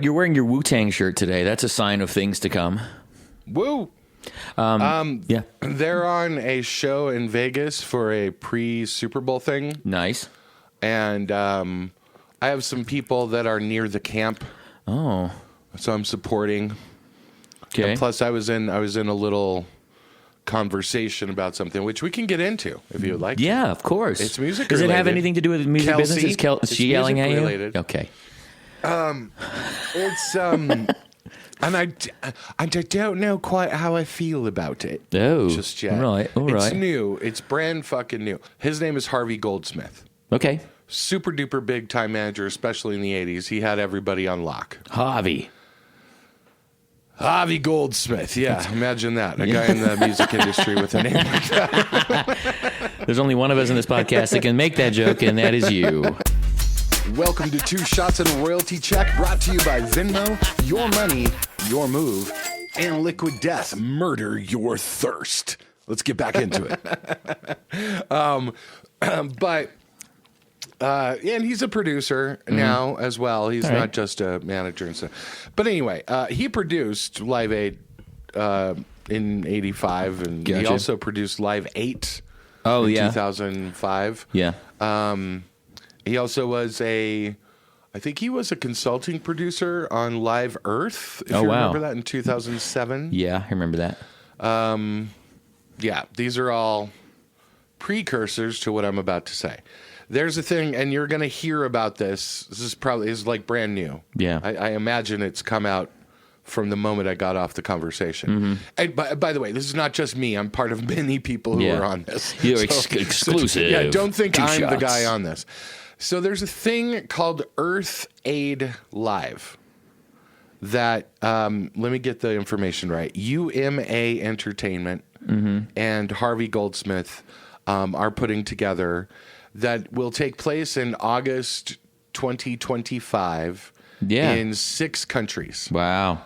wearing your Wu-Tang shirt today. That's a sign of things to come. Woo! Yeah. They're on a show in Vegas for a pre-Super Bowl thing. Nice. And I have some people that are near the camp. Oh. So I'm supporting. Okay. And plus, I was in a little conversation about something, which we can get into if you would like. Yeah, of course. It's music Does related. it have anything to do with music Kelsey, business? Is she yelling at you? related. Okay. It's and I don't know quite how I feel about it. Oh, just yet. All right. It's new. It's brand fucking new. His name is Harvey Goldsmith. Okay. Super duper big time manager, especially in the 80s. He had everybody on lock. Harvey Goldsmith. Yeah, imagine that. A guy in the music industry with a name like that. There's only one of us in this podcast that can make that joke, and that is you. Welcome to 2 Shots and a Royalty Check, brought to you by Venmo, Your Money, Your Move, and Liquid Death, Murder Your Thirst. Let's get back into it. And he's a producer now as well. He's not just a manager and stuff. But anyway, he produced Live Aid in 85, and he also produced Live 8 in 2005. Yeah. He also was I think he was a consulting producer on Live Earth, if you remember that, in 2007. Yeah, I remember that. Yeah, these are all precursors to what I'm about to say. There's a thing, and you're going to hear about this. This is like brand new. Yeah. I imagine it's come out from the moment I got off the conversation. And by the way, this is not just me. I'm part of many people who are on this. You're exclusive. Yeah, don't think 2 I'm the shots. guy on this. So there's a thing called Earth Aid Live that, let me get the information right. UMA Entertainment and Harvey Goldsmith are putting together that will take place in August 2025 in 6 countries. Wow.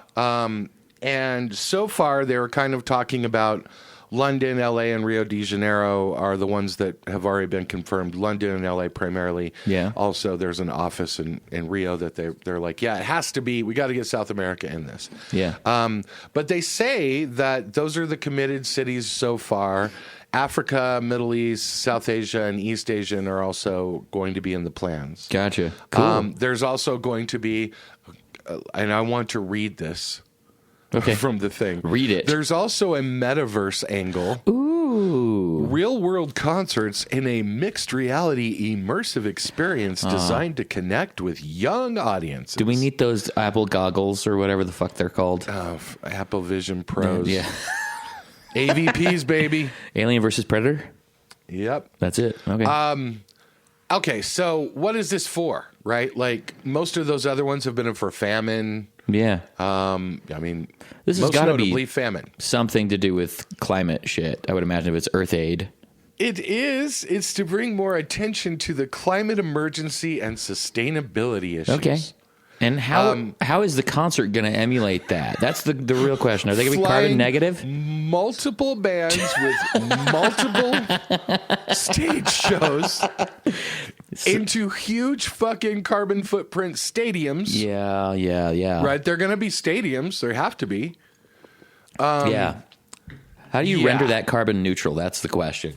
And so far, they're kind of talking about London, LA, and Rio de Janeiro are the ones that have already been confirmed. London and LA primarily. Yeah. Also, there's an office in Rio that they're like, yeah, it has to be. We got to get South America in this. Yeah. But they say that those are the committed cities so far. Africa, Middle East, South Asia, and East Asian are also going to be in the plans. Gotcha. Cool. There's also going to be, and I want to read this. Okay. From the thing. Read it. There's also a metaverse angle. Ooh. Real world concerts in a mixed reality immersive experience designed to connect with young audiences. Do we need those Apple goggles or whatever the fuck they're called? Apple Vision Pros. Yeah. AVPs, baby. Alien versus Predator? Yep. That's it. Okay. Okay, so what is this for, right? Like, most of those other ones have been for famine. Yeah. I mean, This has most got to notably be famine. something to do with climate shit. I would imagine if it's Earth Aid. It is. It's to bring more attention to the climate emergency and sustainability issues. Okay. And how is the concert going to emulate that? That's the real question. Are they going to be carbon negative? Multiple bands with multiple stage shows into huge fucking carbon footprint stadiums. Yeah. Right? They're going to be stadiums. There have to be. Yeah. How do you render that carbon neutral? That's the question.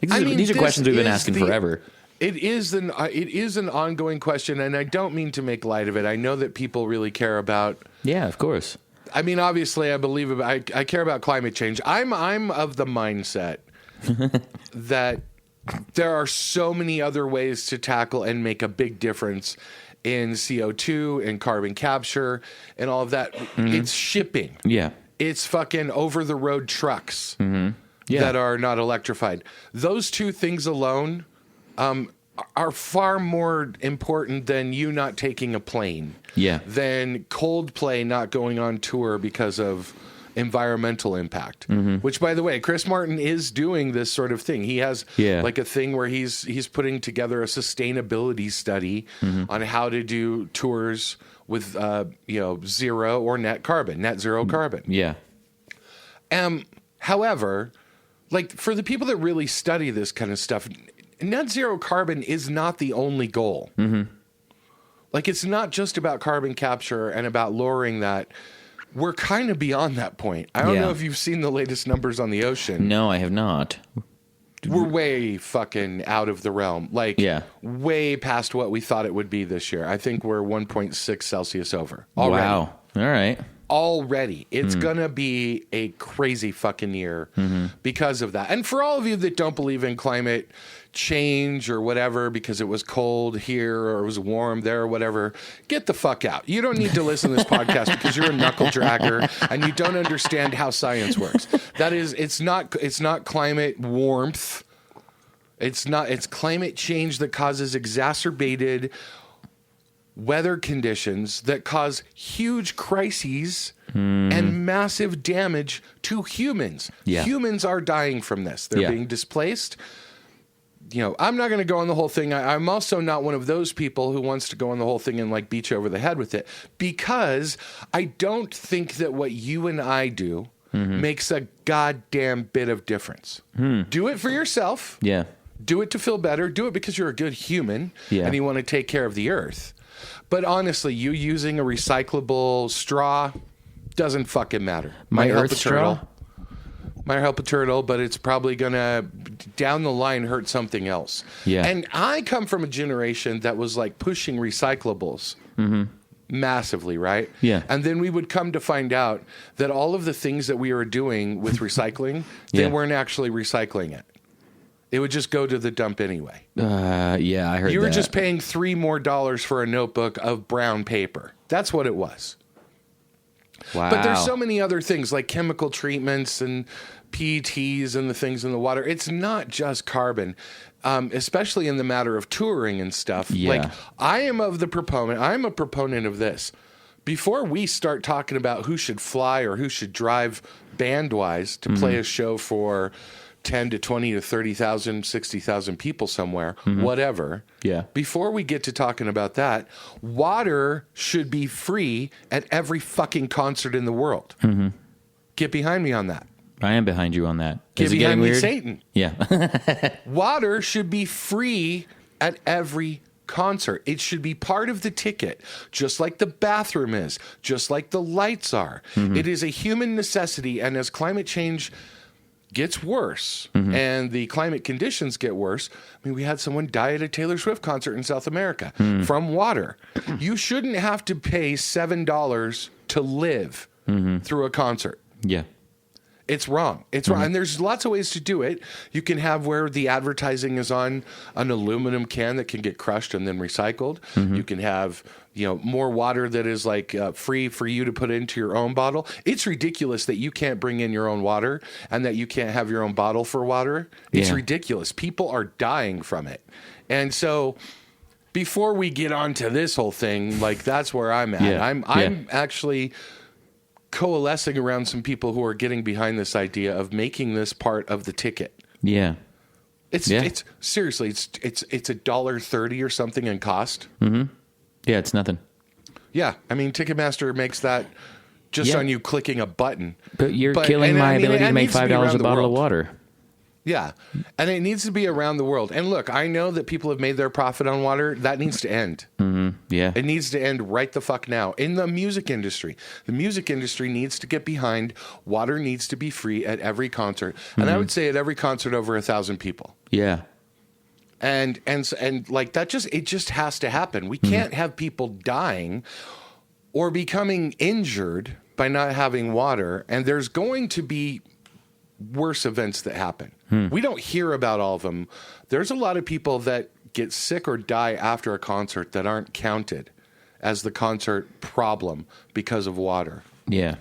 These are questions we've been asking forever. It is an ongoing question, and I don't mean to make light of it. I know that people really care about. Yeah, of course. I mean, obviously, I care about climate change. I'm of the mindset that there are so many other ways to tackle and make a big difference in CO2 and carbon capture and all of that. It's shipping. Yeah. It's fucking over-the-road trucks that are not electrified. Those two things alone are far more important than you not taking a plane. Yeah. Than Coldplay not going on tour because of environmental impact. Which, by the way, Chris Martin is doing this sort of thing. He has like a thing where he's putting together a sustainability study on how to do tours with zero or net zero carbon. Yeah. However, like for the people that really study this kind of stuff, net zero carbon is not the only goal. Like, it's not just about carbon capture and about lowering that. We're kind of beyond that point. I don't know if you've seen the latest numbers on the ocean. No, I have not. We're way fucking out of the realm. Like, way past what we thought it would be this year. I think we're 1.6 Celsius over already. Wow. All right. Already. It's going to be a crazy fucking year because of that. And for all of you that don't believe in climate change or whatever because it was cold here or it was warm there or whatever, get the fuck out. You don't need to listen to this podcast because you're a knuckle dragger and you don't understand how science works. That is, it's not climate warmth. It's climate change that causes exacerbated weather conditions that cause huge crises and massive damage to humans. Yeah. Humans are dying from this. They're being displaced. You know, I'm not going to go on the whole thing. I'm also not one of those people who wants to go on the whole thing and like beat you over the head with it, because I don't think that what you and I do makes a goddamn bit of difference. Do it for yourself. Yeah. Do it to feel better. Do it because you're a good human and you want to take care of the earth. But honestly, you using a recyclable straw doesn't fucking matter. My earth straw? Might help a turtle, but it's probably going to, down the line, hurt something else. Yeah. And I come from a generation that was like pushing recyclables massively, right? Yeah. And then we would come to find out that all of the things that we were doing with recycling, they weren't actually recycling it. It would just go to the dump anyway. Yeah, I heard that. You were just paying $3 more for a notebook of brown paper. That's what it was. Wow. But there's so many other things like chemical treatments and PETs and the things in the water. It's not just carbon, especially in the matter of touring and stuff. Yeah. Like, I'm a proponent of this. Before we start talking about who should fly or who should drive band-wise to play a show for 10 to 20 to 30,000, 60,000 people somewhere, whatever. Yeah. Before we get to talking about that, water should be free at every fucking concert in the world. Get behind me on that. I am behind you on that. Get Is it behind getting me, weird? Satan. Yeah. Water should be free at every concert. It should be part of the ticket, just like the bathroom is, just like the lights are. It is a human necessity, and as climate change gets worse and the climate conditions get worse. I mean, we had someone die at a Taylor Swift concert in South America from water. You shouldn't have to pay $7 to live through a concert. Yeah. It's wrong. It's wrong. And there's lots of ways to do it. You can have where the advertising is on an aluminum can that can get crushed and then recycled. You can have, you know, more water that is like free for you to put into your own bottle. It's ridiculous that you can't bring in your own water and that you can't have your own bottle for water. It's ridiculous. People are dying from it. And so before we get on to this whole thing, like, that's where I'm at. I'm actually coalescing around some people who are getting behind this idea of making this part of the ticket. Yeah. It's seriously, it's $1.30 or something in cost. Yeah, it's nothing. Yeah, I mean, Ticketmaster makes that just on you clicking a button. But you're killing my ability to make $5 a bottle of water. Yeah, and it needs to be around the world. And look, I know that people have made their profit on water. That needs to end. Yeah. It needs to end right the fuck now. In the music industry, the music industry needs to get behind water needs to be free at every concert. And I would say at every concert over 1,000 people. Yeah. And like that it just has to happen. We can't have people dying or becoming injured by not having water. And there's going to be worse events that happen. We don't hear about all of them. There's a lot of people that get sick or die after a concert that aren't counted as the concert problem because of water. Yeah.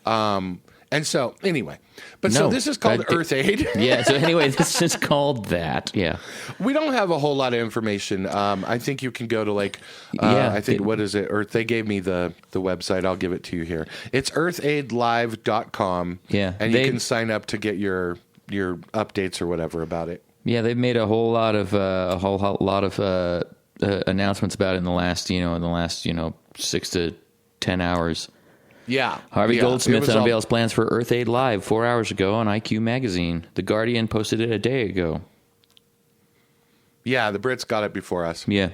And so, anyway, so this is called Earth Aid. Yeah, so anyway, this is called that, yeah. We don't have a whole lot of information. I think you can go to what is it? Earth, they gave me the website. I'll give it to you here. It's earthaidlive.com. Yeah. And you can sign up to get your updates or whatever about it. Yeah, they've made a whole lot of announcements about it in the last 6 to 10 hours. Yeah. Harvey Goldsmith unveils plans for Earth Aid Live 4 hours ago on IQ Magazine. The Guardian posted it a day ago. Yeah, the Brits got it before us. Yeah.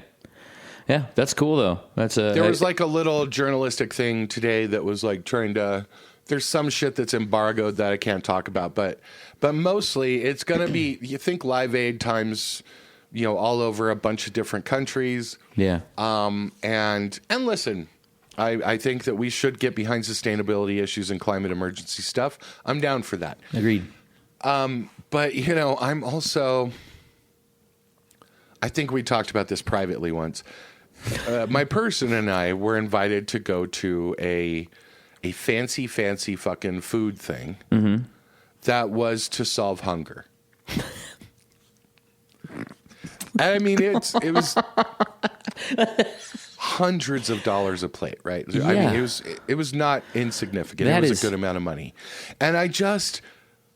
Yeah, that's cool though. There was like a little journalistic thing today that was like trying to. There's some shit that's embargoed that I can't talk about, but mostly it's going to be. You think Live Aid times, all over a bunch of different countries. Yeah. And listen, I think that we should get behind sustainability issues and climate emergency stuff. I'm down for that. Agreed. But I'm also. I think we talked about this privately once. My person and I were invited to go to a fancy fucking food thing that was to solve hunger. I mean, it was hundreds of dollars a plate, right? Yeah. I mean, it was not insignificant. It was a good amount of money, and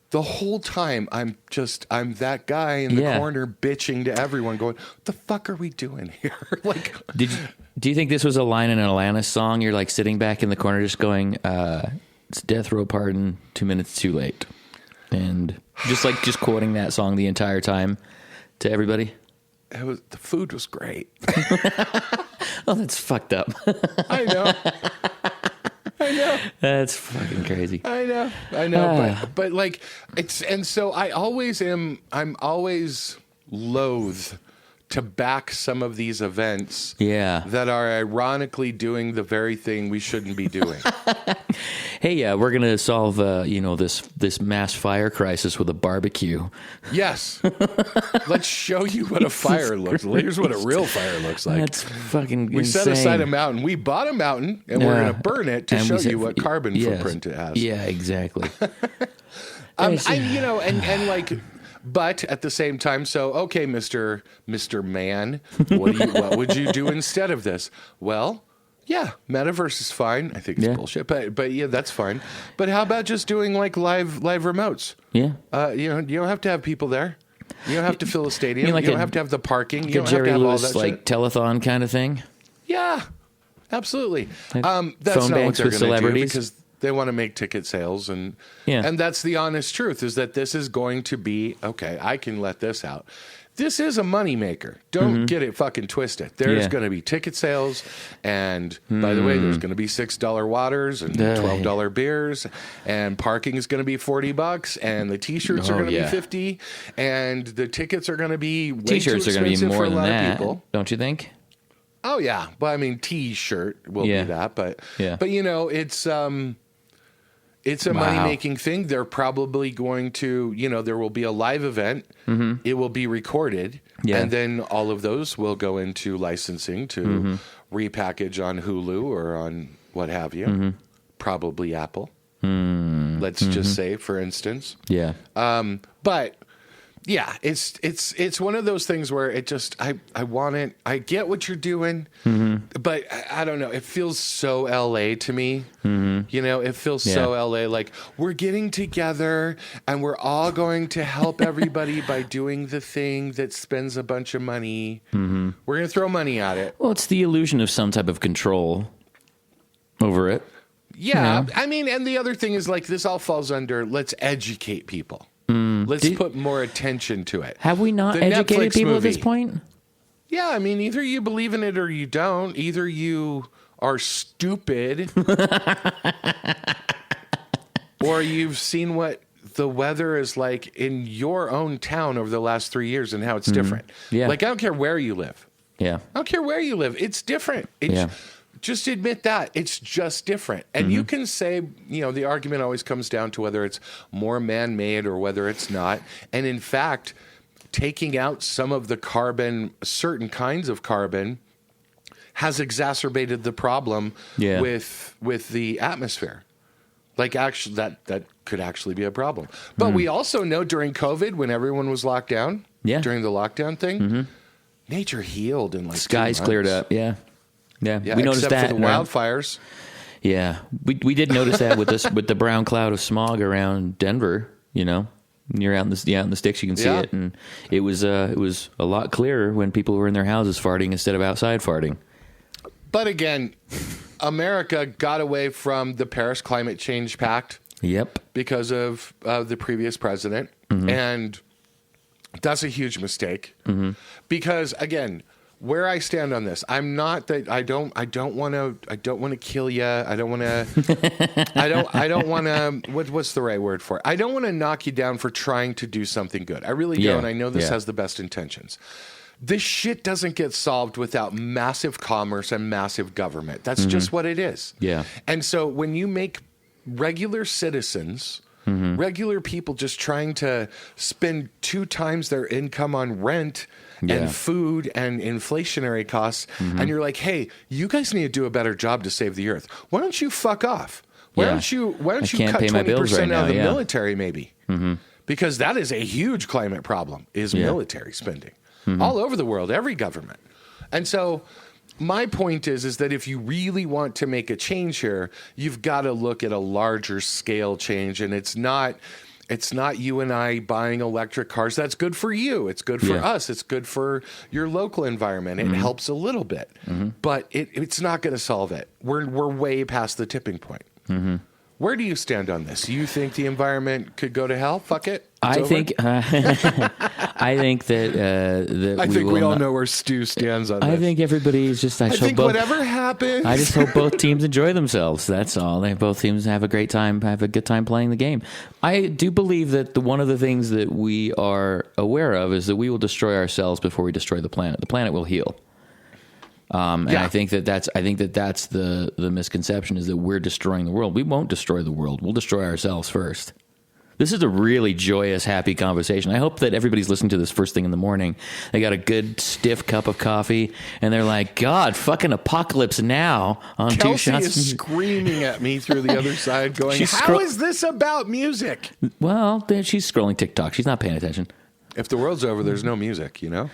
the whole time, I'm that guy in the corner bitching to everyone, going, "What the fuck are we doing here?" Like, do you think this was a line in an Alanis song? You're like sitting back in the corner, just going, "It's Death Row Pardon, 2 minutes too late," and just quoting that song the entire time to everybody. The food was great. Oh, that's fucked up. I know. That's fucking crazy. I know. But like and so I'm always loath to back some of these events that are ironically doing the very thing we shouldn't be doing. Hey, we're going to solve this mass fire crisis with a barbecue. Yes. Let's show you what a fire looks like. Here's what a real fire looks like. That's fucking We insane. set aside a mountain. We bought a mountain, and we're going to burn it to show you what carbon footprint it has. Yeah, exactly. But at the same time, so okay, Mr. Man, what would you do instead of this? Well, yeah, metaverse is fine. I think it's bullshit, but yeah, that's fine. But how about just doing like live remotes? Yeah, you don't have to have people there. You don't have to fill a stadium. You don't have to have the parking. You don't Jerry have to have Lewis all that shit. telethon kind of thing. Yeah, absolutely. That's phone not what banks they're with going to do celebrities. because they want to make ticket sales, and that's the honest truth, is that this is going to be, okay, I can let this out. This is a moneymaker. Don't get it fucking twisted. There's going to be ticket sales, and by the way, there's going to be $6 waters and $12 beers, and parking is going to be $40, and the T-shirts are going to be $50, and the tickets are going to be way T-shirts too are going to be expensive more for a than lot that, of people. don't you think? Oh yeah, but I mean, T-shirt will be that, but it's a money-making thing. They're probably going to, there will be a live event. It will be recorded. And then all of those will go into licensing to repackage on Hulu or on what have you. Probably Apple. Let's just say, for instance. Yeah. But yeah, it's one of those things where it just I want it. I get what you're doing, but I don't know. It feels so LA to me. It feels so LA. Like we're getting together and we're all going to help everybody by doing the thing that spends a bunch of money. We're going to throw money at it. Well, it's the illusion of some type of control over it. Yeah, I mean, and the other thing is like this all falls under let's educate people. Let's put more attention to it. Have we not educated Netflix people movie. at this point? Yeah, I mean, either you believe in it or you don't. Either you are stupid or you've seen what the weather is like in your own town over the last 3 years and how it's different. Yeah. Like, I don't care where you live. Yeah. I don't care where you live. It's different. Just admit that. It's just different. And you can say, the argument always comes down to whether it's more man-made or whether it's not. And in fact, taking out some of the carbon, certain kinds of carbon, has exacerbated the problem with the atmosphere. Like, actually, that could actually be a problem. But we also know during COVID, when everyone was locked down, during the lockdown thing, nature healed in like skies 2 months. cleared up. Yeah, Yeah, we noticed except that for the wildfires. Yeah, we did notice that with this with the brown cloud of smog around Denver. You're out in the sticks, you can see it, and it was a lot clearer when people were in their houses farting instead of outside farting. But again, America got away from the Paris Climate Change Pact. Yep, because of the previous president, and that's a huge mistake. Because again, where I stand on this, I'm not that I don't want to kill you. I don't want to. I don't want to. What's the right word for it? I don't want to knock you down for trying to do something good. I really don't. I know this has the best intentions. This shit doesn't get solved without massive commerce and massive government. That's just what it is. Yeah. And so when you make regular citizens, regular people just trying to spend 2 times their income on rent and food and inflationary costs, and you're like, hey, you guys need to do a better job to save the earth. Why don't you fuck off? Why don't you cut 20% out of the military maybe? Because that is a huge climate problem, is military spending. All over the world, every government. And so my point is that if you really want to make a change here, you've got to look at a larger scale change. And it's not you and I buying electric cars. That's good for you. It's good for us. It's good for your local environment. It helps a little bit. But it's not going to solve it. We're way past the tipping point. Where do you stand on this? You think the environment could go to hell? Fuck it. I think I think that I think we all know where Stu stands on this. I think everybody's just. I think whatever happens. I just hope both teams enjoy themselves. That's all. Both teams have a great time, have a good time playing the game. I do believe that one of the things that we are aware of is that we will destroy ourselves before we destroy the planet. The planet will heal. And I think that's the misconception, is that we're destroying the world. We won't destroy the world. We'll destroy ourselves first. This is a really joyous, happy conversation. I hope that everybody's listening to this first thing in the morning. They got a good, stiff cup of coffee, and they're like, God, fucking apocalypse now on Kelsey 2 Shots. Is screaming at me through the other side going, how is this about music? Well, she's scrolling TikTok. She's not paying attention. If the world's over, there's no music, you know?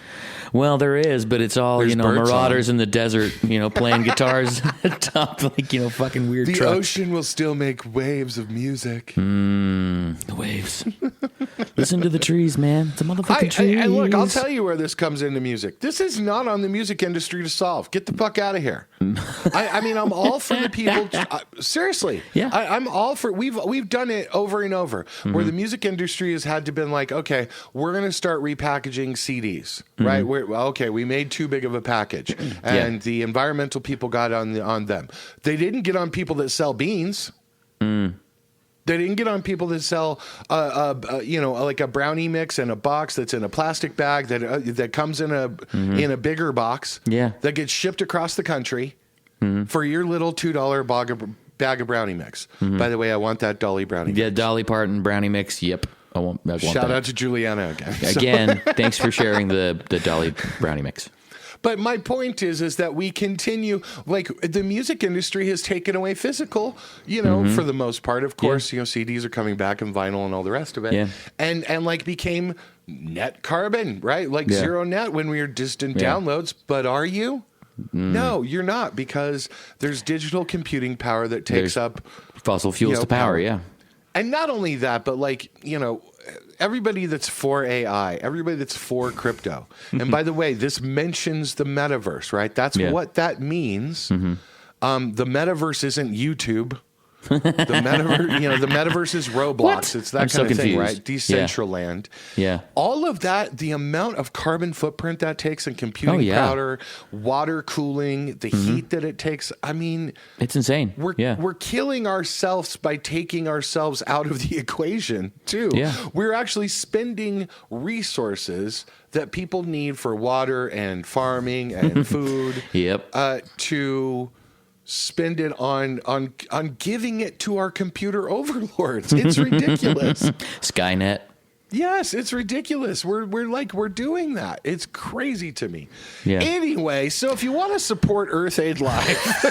Well, there is, but it's all, There's marauders in the desert, playing guitars atop, fucking weird trucks. The ocean will still make waves of music. The waves. Listen to the trees, man. The motherfucking trees. And look, I'll tell you where this comes into music. This is not on the music industry to solve. Get the fuck out of here. I mean, I'm all for the people. Seriously. Yeah. I'm all for, we've done it over and over, where the music industry has had to been like, okay, we're going to start repackaging CDs, right? We made too big of a package, and the environmental people got on them. They didn't get on people that sell beans. They didn't get on people that sell, like a brownie mix in a box that's in a plastic bag that comes in a bigger box. Yeah. That gets shipped across the country for your little $2 bag of brownie mix. By the way, I want that Dolly brownie. Yeah, Dolly Parton brownie mix. Yep. I want Shout out to Juliana again. Again, thanks for sharing the Dolly brownie mix. But my point is that we continue, like, the music industry has taken away physical, for the most part. Of course, CDs are coming back and vinyl and all the rest of it. Yeah. And like became net carbon, right? Like zero net when we were distant downloads. But are you? No, you're not, because there's digital computing power that takes up fossil fuels to power. Yeah. And not only that, but everybody that's for AI, everybody that's for crypto. And by the way, this mentions the metaverse, right? That's what that means. The metaverse isn't YouTube. The metaverse is Roblox. What? It's that I'm kind of confused. thing, right? Decentraland. Yeah. All of that, the amount of carbon footprint that takes in computing power, water cooling, the heat that it takes. I mean, it's insane. We're killing ourselves by taking ourselves out of the equation too. Yeah. We're actually spending resources that people need for water and farming and food. To spend it on giving it to our computer overlords. It's ridiculous. Skynet. Yes, it's ridiculous. We're doing that. It's crazy to me. Yeah. Anyway, so if you want to support Earth Aid Live,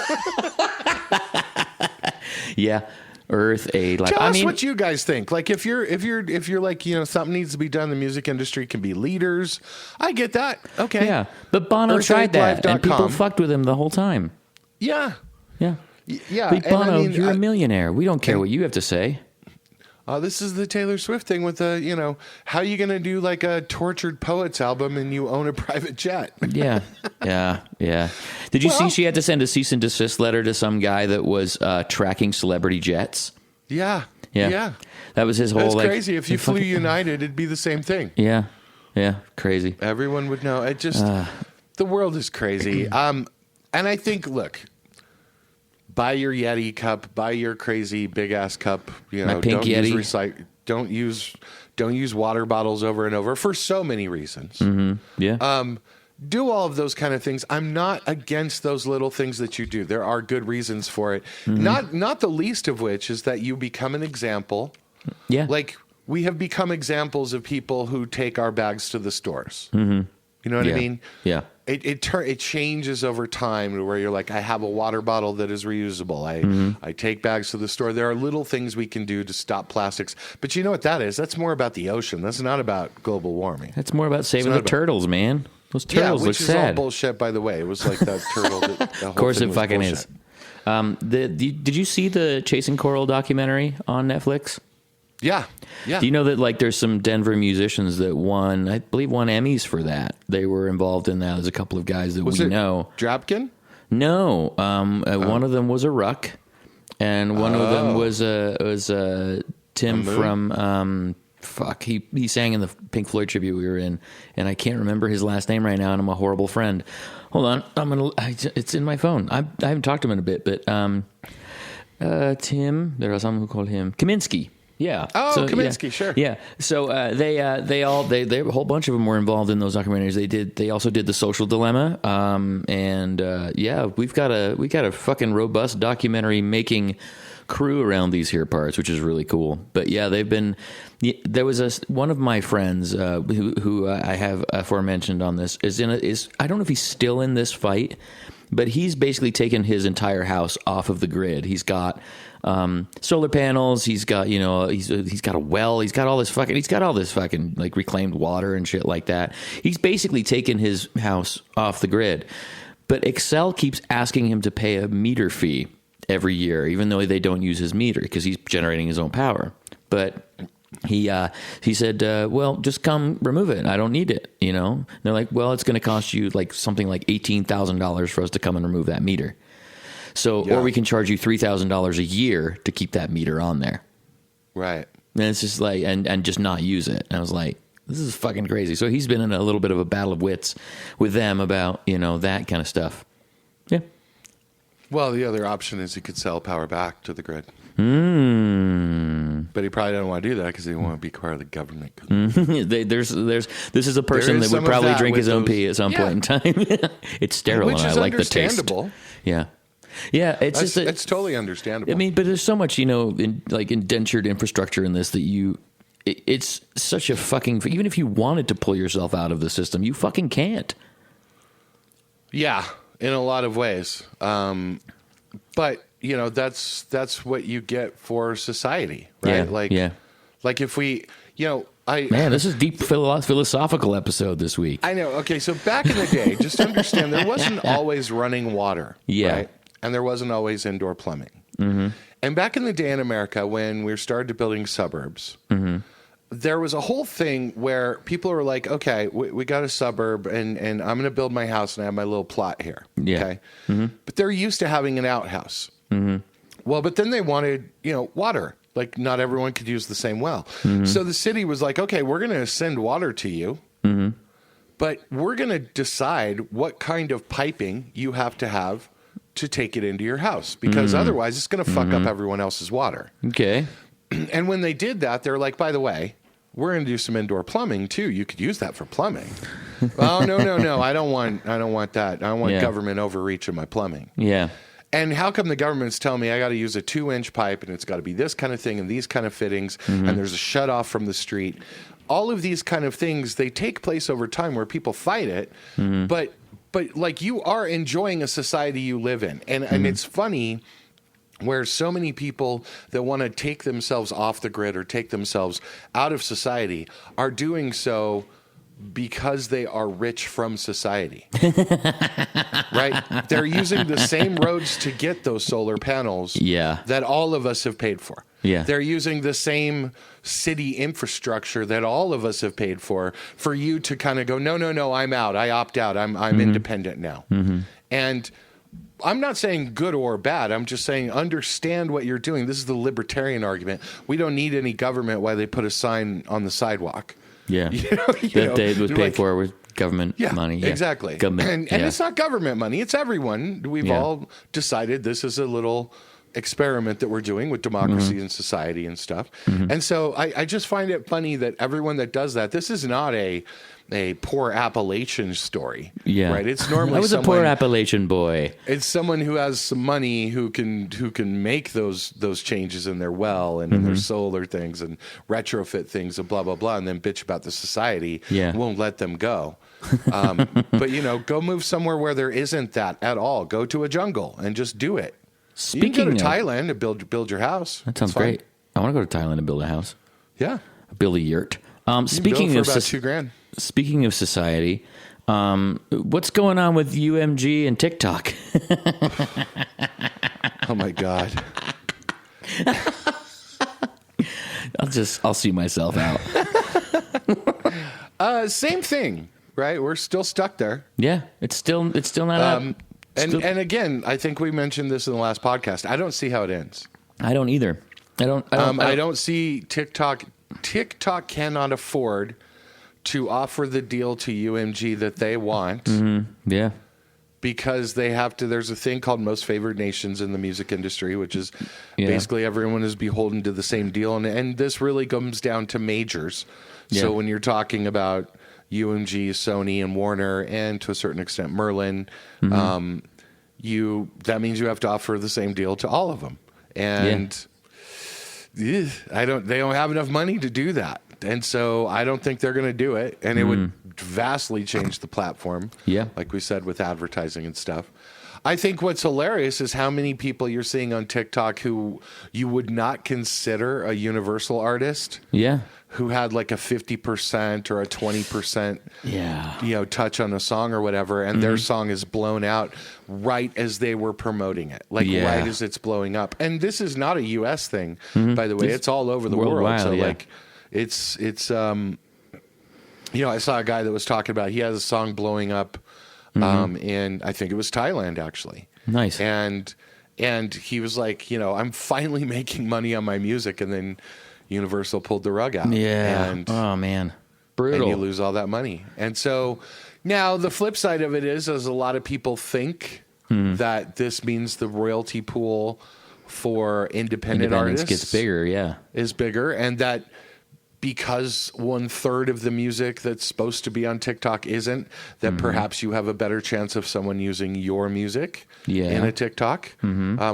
Earth Aid Live. Tell us what you guys think. Like if you're like, something needs to be done. The music industry can be leaders. I get that. Okay. Yeah, but Bono tried that, and people fucked with him the whole time. Yeah. Yeah. Yeah. But Bono, you're a millionaire. We don't care what you have to say. This is the Taylor Swift thing with the, how are you going to do like a Tortured Poets album and you own a private jet? Yeah. Did you see she had to send a cease and desist letter to some guy that was tracking celebrity jets? Yeah. That was his whole. That's crazy. If you flew United, it'd be the same thing. Yeah. Crazy. Everyone would know. It just. The world is crazy. And I think, look, buy your Yeti cup, buy your crazy big ass cup. You know, My pink Yeti. Don't use water bottles over and over for so many reasons. Mm-hmm. Yeah. Do all of those kind of things. I'm not against those little things that you do. There are good reasons for it. Mm-hmm. Not the least of which is that you become an example. Yeah. Like we have become examples of people who take our bags to the stores. Mm-hmm. You know what I mean? Yeah. It changes over time to where you're like, I have a water bottle that is reusable. I take bags to the store. There are little things we can do to stop plastics. But you know what that is? That's more about the ocean. That's not about global warming. That's more about saving the turtles, man. Those turtles look sad. Which is all bullshit, by the way. It was like that turtle. Of course it fucking is. Did you see the Chasing Coral documentary on Netflix? Yeah. Do you know that like there's some Denver musicians that won Emmys for that? They were involved in that. There's a couple of guys that we know. Drapkin? No. One of them was a Ruck, and one of them was Tim from he sang in the Pink Floyd tribute we were in, and I can't remember his last name right now, and I'm a horrible friend. Hold on, it's in my phone. I haven't talked to him in a bit, but Tim, there was someone who called him Kaminsky. Yeah. Oh, so, Kaminsky, yeah. sure. Yeah. So they a whole bunch of them were involved in those documentaries. They also did The Social Dilemma. We've got a fucking robust documentary making crew around these here parts, which is really cool. But yeah, there was one of my friends who I have aforementioned on this is I don't know if he's still in this fight, but he's basically taken his entire house off of the grid. He's got solar panels. He's got he's got a well. He's got all this fucking like reclaimed water and shit like that. He's basically taken his house off the grid. But Excel keeps asking him to pay a meter fee every year, even though they don't use his meter because he's generating his own power. But he said, well, just come remove it. I don't need it. You know, and they're like, well, it's going to cost you like something like $18,000 for us to come and remove that meter. So, or we can charge you $3,000 a year to keep that meter on there. Right. And it's just like, and just not use it. And I was like, this is fucking crazy. So he's been in a little bit of a battle of wits with them about, that kind of stuff. Yeah. Well, the other option is he could sell power back to the grid. But he probably doesn't want to do that because he won't be part of the government. This is a person that would probably drink his own pee at some point in time. It's sterile, and I like the taste. Yeah. Yeah, it's totally understandable. I mean, but there's so much, indentured infrastructure in this that it's such a fucking, even if you wanted to pull yourself out of the system, you fucking can't. Yeah, in a lot of ways. But, that's what you get for society, right? Yeah. Like if we, Man, this is a deep philosophical episode this week. I know. Okay, so back in the day, just understand there wasn't always running water. Yeah. Right? And there wasn't always indoor plumbing. Mm-hmm. And back in the day in America, when we started building suburbs, there was a whole thing where people were like, okay, we got a suburb and I'm going to build my house and I have my little plot here. Yeah. Okay. Mm-hmm. But they're used to having an outhouse. Mm-hmm. Well, but then they wanted, water. Like not everyone could use the same well. Mm-hmm. So the city was like, okay, we're going to send water to you, but we're going to decide what kind of piping you have to take it into your house because otherwise it's going to fuck up everyone else's water. Okay. And when they did that, they're like, by the way, we're going to do some indoor plumbing too. You could use that for plumbing. Oh, no. I don't want that. I don't want government overreach in my plumbing. Yeah. And how come the government's telling me I got to use a 2-inch pipe and it's got to be this kind of thing and these kind of fittings and there's a shut off from the street? All of these kind of things, they take place over time where people fight it, but like you are enjoying a society you live in. And it's funny where so many people that want to take themselves off the grid or take themselves out of society are doing so because they are rich from society. Right? They're using the same roads to get those solar panels that all of us have paid for. Yeah. They're using the same city infrastructure that all of us have paid for you to kind of go, no, I'm out. I opt out. I'm independent now. And I'm not saying good or bad. I'm just saying understand what you're doing. This is the libertarian argument. We don't need any government while they put a sign on the sidewalk. Yeah. That they was paid for with government money. Yeah. Exactly. Government, and it's not government money. It's everyone. We've all decided this is a little experiment that we're doing with democracy and society and stuff. And so I just find it funny that everyone that does that, this is not a poor Appalachian story. Yeah. Right. It's normally I was a poor Appalachian boy. It's someone who has some money who can make those changes in their well and in their solar things and retrofit things and blah, blah, blah, and then bitch about the society. Won't let them go. But, go move somewhere where there isn't that at all. Go to a jungle and just do it. You can go to Thailand and build your house. That sounds great. I want to go to Thailand and build a house. Yeah. Build a yurt. Speaking of about $2,000. Speaking of society, what's going on with UMG and TikTok? Oh my God. I'll see myself out. Same thing, right? We're still stuck there. Yeah, it's still not up. And again, I think we mentioned this in the last podcast. I don't see how it ends. I don't either. I don't see TikTok. TikTok cannot afford to offer the deal to UMG that they want. Yeah. Because they have to, there's a thing called most favored nations in the music industry, which is basically everyone is beholden to the same deal. And this really comes down to majors. Yeah. So when you're talking about UMG, Sony, and Warner, and to a certain extent Merlin, that means you have to offer the same deal to all of them. And they don't have enough money to do that. And so I don't think they're going to do it. And it would vastly change the platform. Yeah. Like we said, with advertising and stuff. I think what's hilarious is how many people you're seeing on TikTok who you would not consider a universal artist. Yeah. Who had like a 50% or a 20% touch on a song or whatever, and their song is blown out right as they were promoting it. Like right as it's blowing up. And this is not a US thing, by the way. It's all over the world. So like it's I saw a guy that was talking about he has a song blowing up in I think it was Thailand actually. Nice. And he was like, I'm finally making money on my music, and then Universal pulled the rug out. Yeah. And, oh man, brutal. And you lose all that money. And so now the flip side of it is a lot of people think that this means the royalty pool for independent artists gets bigger. Yeah, is bigger, and that because 1/3 of the music that's supposed to be on TikTok isn't, that perhaps you have a better chance of someone using your music in a TikTok,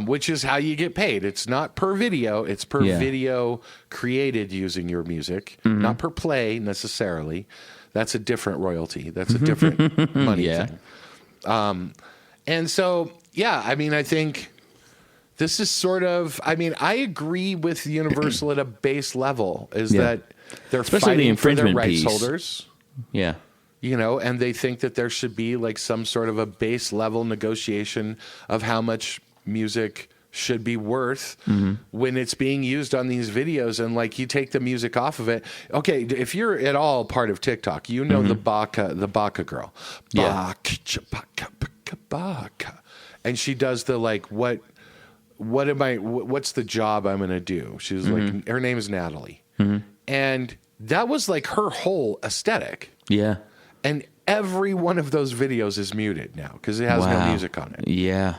which is how you get paid. It's not per video, it's per video created using your music, not per play necessarily. That's a different royalty. That's a different money thing. And so, I think this is sort of, I agree with Universal at a base level, is that they're especially fighting the infringement for their rights holders. Yeah. And they think that there should be like some sort of a base level negotiation of how much music should be worth when it's being used on these videos. And like you take the music off of it. Okay, if you're at all part of TikTok, the Baka girl. Baka. And she does the like, what's the job I'm going to do? She was like, her name is Natalie. And that was like her whole aesthetic. Yeah. And every one of those videos is muted now because it has no music on it. Yeah.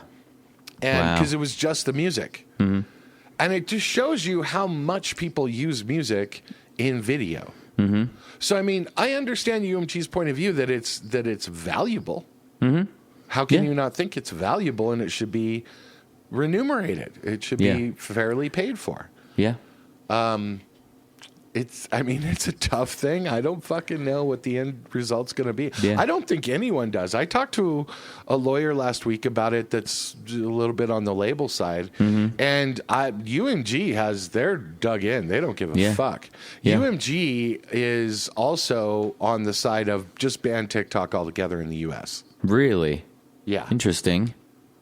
And because it was just the music. And it just shows you how much people use music in video. So, I understand UMG's point of view that it's valuable. How can you not think it's valuable and it should be remunerated? It should be fairly paid for. Yeah. It's a tough thing. I don't fucking know what the end result's going to be. Yeah. I don't think anyone does. I talked to a lawyer last week about it that's a little bit on the label side. And UMG they're dug in. They don't give a fuck. Yeah. UMG is also on the side of just ban TikTok altogether in the US. Really? Yeah. Interesting.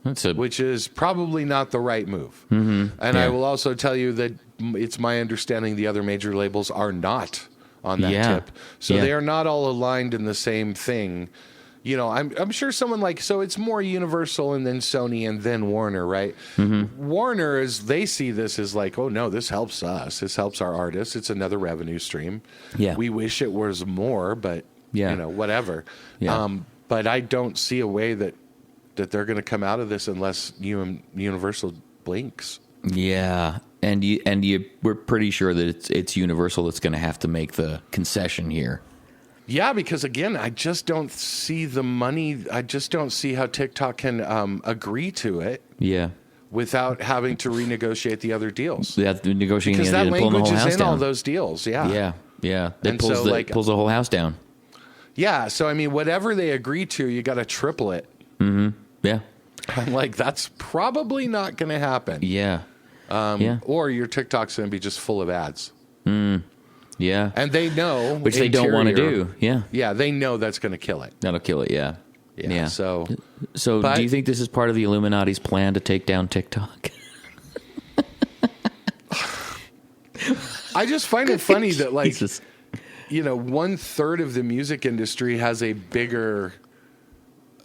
Which is probably not the right move. And I will also tell you that it's my understanding the other major labels are not on that tip. So they are not all aligned in the same thing. I'm sure someone so it's more Universal and then Sony and then Warner, right? Warner, they see this as like, oh no, this helps us. This helps our artists. It's another revenue stream. Yeah. We wish it was more, but whatever. Yeah. But I don't see a way that they're going to come out of this unless Universal blinks. Yeah. We're pretty sure that it's Universal that's going to have to make the concession here. Yeah, because again, I just don't see the money. I just don't see how TikTok can agree to it. Yeah. Without having to renegotiate the other deals. Yeah, negotiating because the that other, pulling the language whole is house in down. all those deals. Yeah. Yeah. It And pulls, so, pulls the whole house down. Yeah. So, I mean, whatever they agree to, you got to triple it. Mm-hmm. Yeah. I'm like, that's probably not going to happen. Yeah. Or your TikTok's going to be just full of ads. Yeah. And they know. Which they don't want to do. Yeah. Yeah, they know that's going to kill it. That'll kill it, yeah. Yeah. So do you think this is part of the Illuminati's plan to take down TikTok? I just find it funny that, like, Jesus. 1/3 of the music industry has a bigger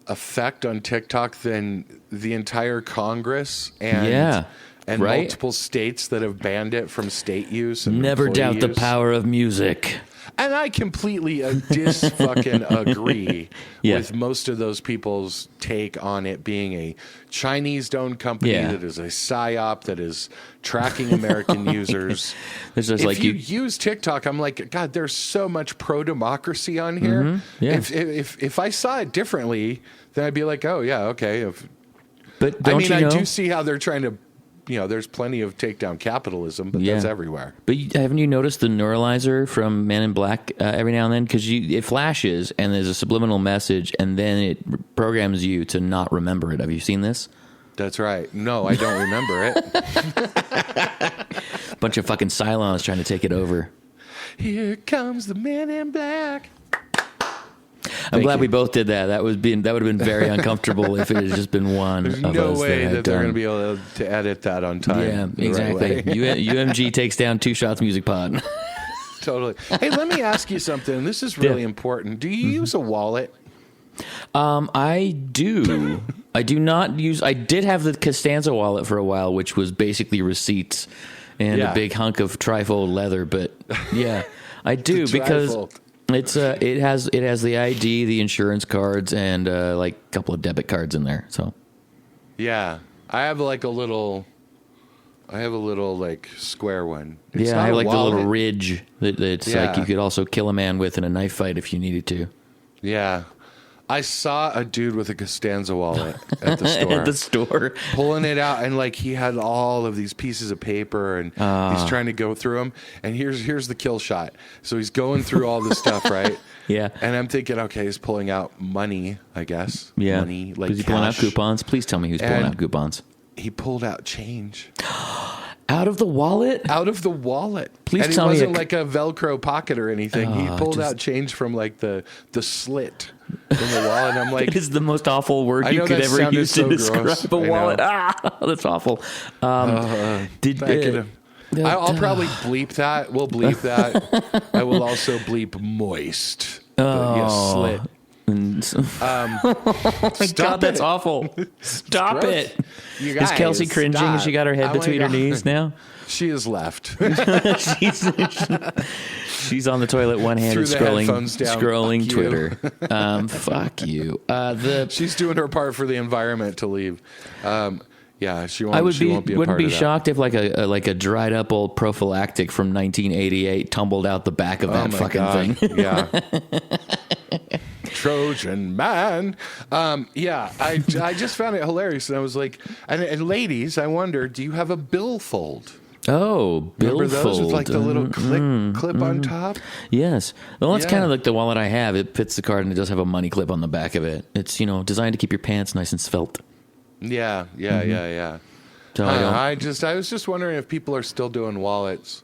effect on TikTok than the entire Congress and right? multiple states that have banned it from state use. And Never doubt use. the power of music. And I completely fucking agree Yeah. with most of those people's take on it being a Chinese-owned company that is a psyop that is tracking American users. It's just If like you use TikTok, I'm like, God, there's so much pro-democracy on here. Mm-hmm. Yeah. If I saw it differently, then I'd be like, oh, yeah, okay. But don't you know? I do see how they're trying to, there's plenty of takedown capitalism, but that's everywhere. But haven't you noticed the neuralizer from Men in Black every now and then? Because it flashes and there's a subliminal message, and then it programs you to not remember it. Have you seen this? That's right. No, I don't remember it. Bunch of fucking Cylons trying to take it over. Here comes the Men in Black. I'm glad we both did that. That would have been very uncomfortable if it had just been one. There's of no us way had that they're done. going to be able to edit that on time. Yeah, the exactly. right way. UMG takes down 2ShotsMusicPod. Totally. Hey, let me ask you something. This is really important. Do you use a wallet? I do. I do not use. I did have the Costanza wallet for a while, which was basically receipts and a big hunk of trifold leather. But yeah, I do because it's it has the ID, the insurance cards, and like a couple of debit cards in there. So yeah, I have like a little like square one. It's I have like wallet. the little ridge that's like you could also kill a man with in a knife fight if you needed to. Yeah. I saw a dude with a Costanza wallet at the store. At the store. Pulling it out, and like he had all of these pieces of paper, and he's trying to go through them. And here's the kill shot. So he's going through all this stuff, right? Yeah. And I'm thinking, okay, he's pulling out money, I guess. Yeah. Money, like was he pulling out cash. coupons? Please tell me he was pulling out coupons. He pulled out change. Out of the wallet? Out of the wallet. Please and tell me it wasn't like a Velcro pocket or anything. He pulled out change from like the slit in the wallet. And I'm like, it is the most awful word you could ever use to describe a wallet. That's awful. I'll probably bleep that. We'll bleep that. I will also bleep moist. Slit. Oh my God, that's awful. Stop it. You guys, is Kelsey cringing? stop. Has she got her head between her knees now? She has left. She's on the toilet, one-handed Threw the headphones down. scrolling Fuck Twitter. Fuck you. She's doing her part for the environment to leave. Yeah, she won't. I wouldn't be a part be of that. shocked if like a dried up old prophylactic from 1988 tumbled out the back of that fucking thing. Yeah. Trojan man. I just found it hilarious, and I was like, and ladies, I wonder, do you have a billfold? Oh, billfold. Remember those with like the little clip on top? Yes. Well, that's kind of like the wallet I have. It fits the card and it does have a money clip on the back of it. It's, designed to keep your pants nice and svelte. Yeah. So I was just wondering if people are still doing wallets.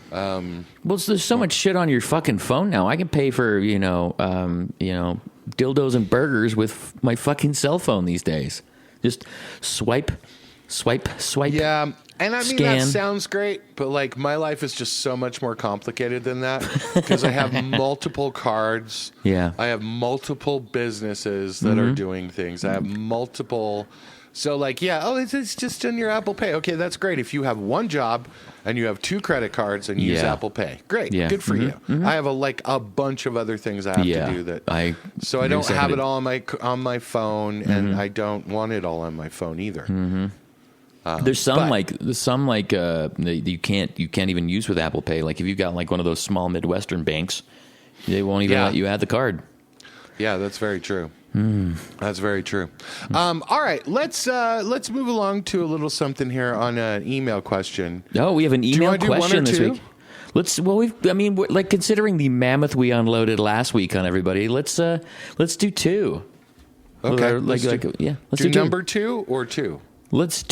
Well, there's so much shit on your fucking phone now. I can pay for, dildos and burgers with my fucking cell phone these days. Just swipe. Yeah. And I mean, scan. that sounds great, but like my life is just so much more complicated than that because I have multiple cards. Yeah. I have multiple businesses that are doing things. I have multiple So like, it's just in your Apple Pay. Okay, that's great. If you have one job and you have 2 credit cards and you use Apple Pay, great, good for you. I have a bunch of other things I have to do that. I don't have it all on my phone, and I don't want it all on my phone either. There's some you can't even use with Apple Pay. Like if you've got like one of those small Midwestern banks, they won't even let you add the card. Yeah, that's very true. That's very true. All right, let's move along to a little something here on an email question. Oh, we have an email question this week. Considering the mammoth we unloaded last week on everybody, let's do 2. Okay, let's do number 2 or 2. Let's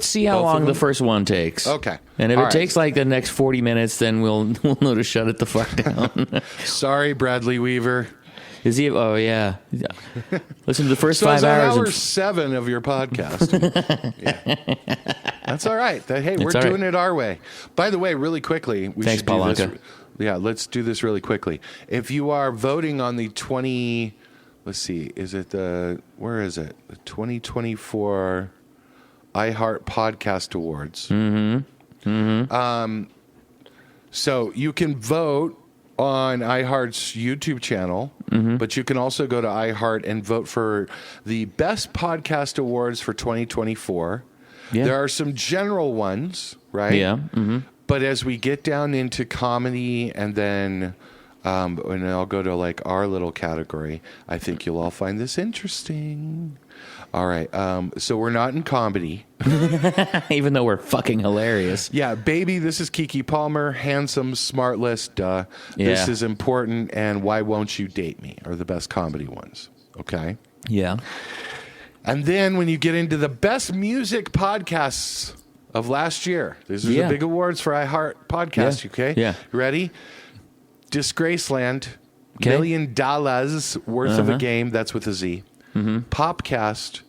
see how long the first one takes. Okay. And if it takes like the next 40 minutes, then we'll know to shut it the fuck down. Sorry, Bradley Weaver. Is he? Oh, yeah. Listen to the first 5 hours. Hour 7 of your podcast. That's all right. We're doing it our way. By the way, really quickly, Thanks, should do this. Palanca. Yeah, let's do this really quickly. If you are voting on the let's see, where is it? The 2024 iHeart Podcast Awards. So you can vote on iHeart's YouTube channel, but you can also go to iHeart and vote for the Best Podcast Awards for 2024. Yeah. There are some general ones, right? Yeah. But as we get down into comedy and then and I'll go to like our little category, I think you'll all find this interesting. All right. So we're not in comedy. Even though we're fucking hilarious. Yeah, baby, this is Keke Palmer. Handsome, smart list, duh. Yeah. This is important, and Why Won't You Date Me are the best comedy ones. Okay? Yeah. And then when you get into the best music podcasts of last year, these are the big awards for iHeart Podcast, okay? Yeah. You ready? Disgraceland, $1 million worth of a game. That's with a Z. Popcast,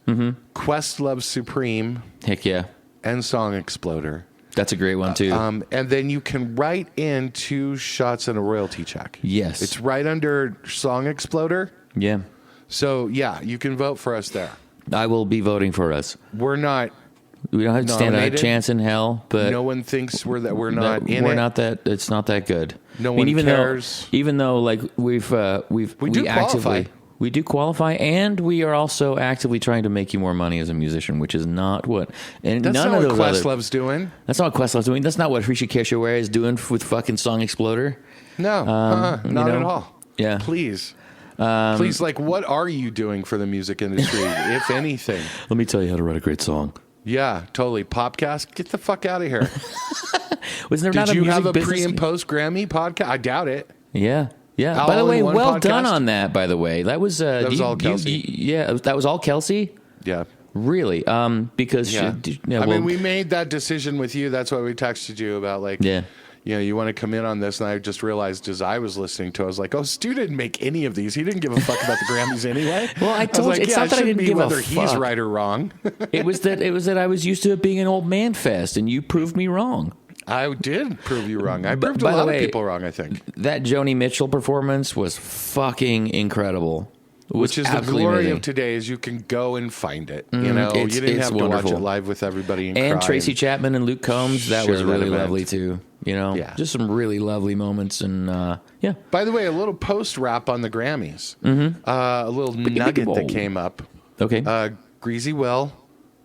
Questlove Supreme. Heck yeah. And Song Exploder. That's a great one, too. And then you can write in 2 shots and a royalty check. Yes. It's right under Song Exploder. Yeah. So, you can vote for us there. I will be voting for us. We don't have to stand a chance in hell, but no one thinks we're not in it. We're not that. It's not that good. No one cares. Even though, like we qualify. We do qualify, and we are also actively trying to make you more money as a musician, which is not what. And that's none not of what those Questlove's doing. That's not what Questlove's doing. That's not what Hrishikesh Arora is doing with fucking Song Exploder. No, not at all. Yeah, please. Please, like, what are you doing for the music industry, if anything? Let me tell you how to write a great song. Yeah, totally. Popcast, get the fuck out of here. Did you have a pre and post Grammy podcast? I doubt it. Yeah. Yeah. By the way, well done on that. By the way, that was all Kelsey. That was all Kelsey. Yeah. Really? Because we made that decision with you. That's why we texted you about you want to come in on this, and I just realized as I was listening to it, I was like, oh, Stu didn't make any of these. He didn't give a fuck about the Grammys anyway. Well, I told you, it's not that I didn't give a fuck. Whether he's right or wrong. It was that I was used to it being an old man fest, and you proved me wrong. I did prove you wrong. I proved a lot of people wrong, I think. That Joni Mitchell performance was fucking incredible. Which is the glory of today, is you can go and find it. You didn't have to watch it live with everybody and Tracy Chapman and Luke Combs. That was really lovely too. Just some really lovely moments. And By the way, a little post wrap on the Grammys. A little nugget that came up. Okay. Greasy Will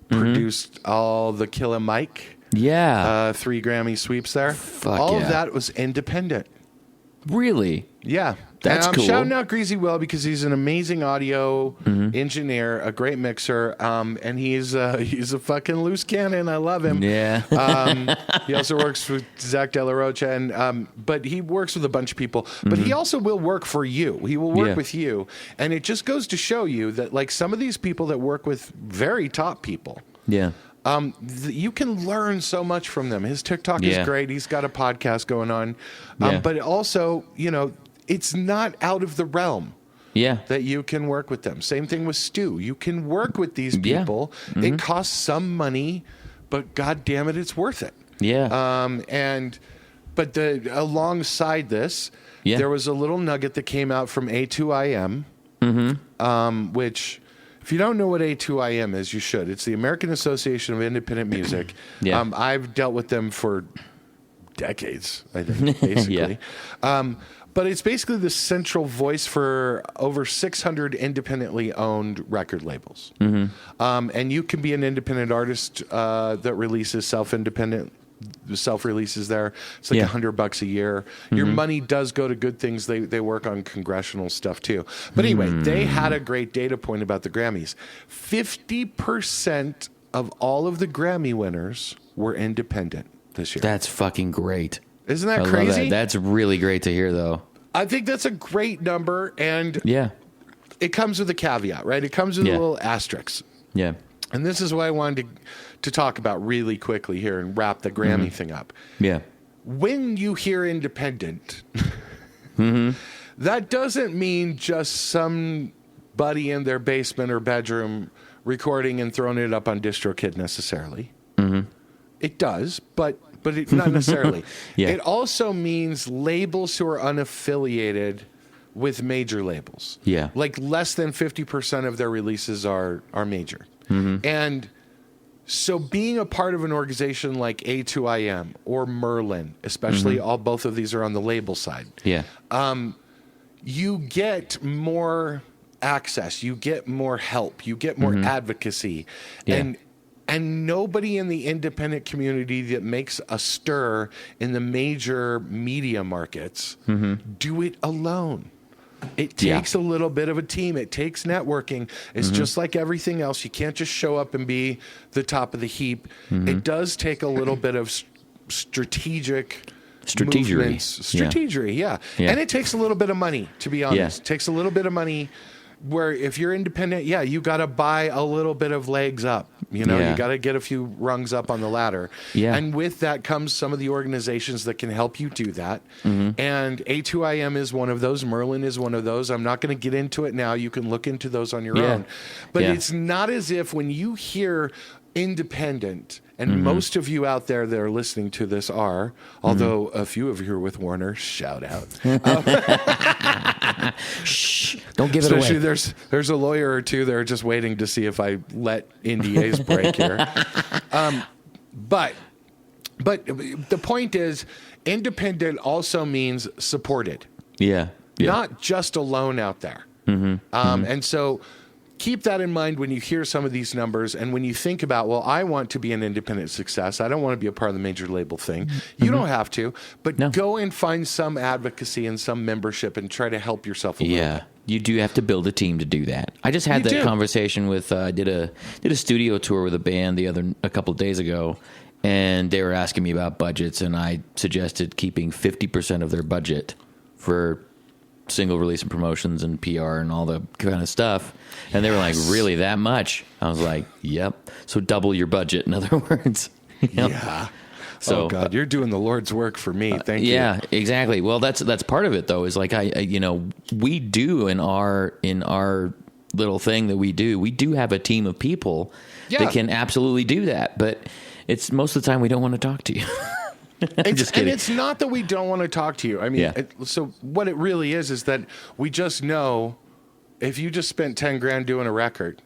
produced all the Killer Mike. Yeah. 3 Grammy sweeps there. All of that was independent. Really? Yeah. That's cool. I'm shouting out Greasy Will because he's an amazing audio engineer, a great mixer, and he's a fucking loose cannon. I love him. Yeah. He also works with Zach De La Rocha, but he works with a bunch of people. But he also will work for you. He will work with you, and it just goes to show you that, like, some of these people that work with very top people. Yeah. You can learn so much from them. His TikTok is great. He's got a podcast going on. But also, it's not out of the realm that you can work with them. Same thing with Stu. You can work with these people. It costs some money, but God damn it, it's worth it. Yeah. But alongside this, there was a little nugget that came out from A2IM, which If you don't know what A2IM is, you should. It's the American Association of Independent Music. Yeah. I've dealt with them for decades, I think, basically. But it's basically the central voice for over 600 independently owned record labels. And you can be an independent artist that releases self-releases there. It's like $100 a year. Your money does go to good things. They work on congressional stuff too. But anyway, they had a great data point about the Grammys. 50% of all of the Grammy winners were independent this year. That's fucking great. Isn't that I crazy? love that. That's really great to hear, though. I think that's a great number, and Yeah. it comes with a caveat, right? It comes with a little asterisk. Yeah. And this is what I wanted to talk about really quickly here and wrap the Grammy thing up. Yeah. When you hear independent, that doesn't mean just somebody in their basement or bedroom recording and throwing it up on DistroKid necessarily. It does, but not necessarily. Yeah. It also means labels who are unaffiliated with major labels. Yeah. Like less than 50% of their releases are major. And so being a part of an organization like A2IM or Merlin, especially both of these are on the label side. Yeah. You get more access, you get more help, you get more advocacy. Yeah. And nobody in the independent community that makes a stir in the major media markets do it alone. It takes a little bit of a team. It takes networking. It's just like everything else. You can't just show up and be the top of the heap. It does take a little bit of strategery. Strategery, yeah. And it takes a little bit of money, to be honest. It takes a little bit of money where if you're independent, you got to buy a little bit of legs up. You know, you got to get a few rungs up on the ladder. Yeah. And with that comes some of the organizations that can help you do that. And A2IM is one of those. Merlin is one of those. I'm not going to get into it now. You can look into those on your own. But it's not as if when you hear independent, and most of you out there that are listening to this are, although a few of you are with Warner, shout out. Shh, don't give Especially it away. There's a lawyer or two that are just waiting to see if I let NDAs break here. But the point is, independent also means supported. Yeah. Not just alone out there. And so keep that in mind when you hear some of these numbers and when you think about, well, I want to be an independent success. I don't want to be a part of the major label thing. You don't have to, but go and find some advocacy and some membership and try to help yourself a little bit. You do have to build a team to do that. I just had that conversation with I did a studio tour with a band a couple of days ago, and they were asking me about budgets, and I suggested keeping 50% of their budget for single release and promotions and PR and all the kind of stuff. And they were like, really, that much? I was like, yep. So double your budget, in other words. Yeah. So, oh God, you're doing the Lord's work for me. Thank you. Yeah, exactly. Well, that's part of it, though. Is like we do in our little thing that we do have a team of people that can absolutely do that. But it's most of the time we don't want to talk to you. Just kidding. And it's not that we don't want to talk to you. I mean, so what it really is that we just know if you just spent 10 grand doing a record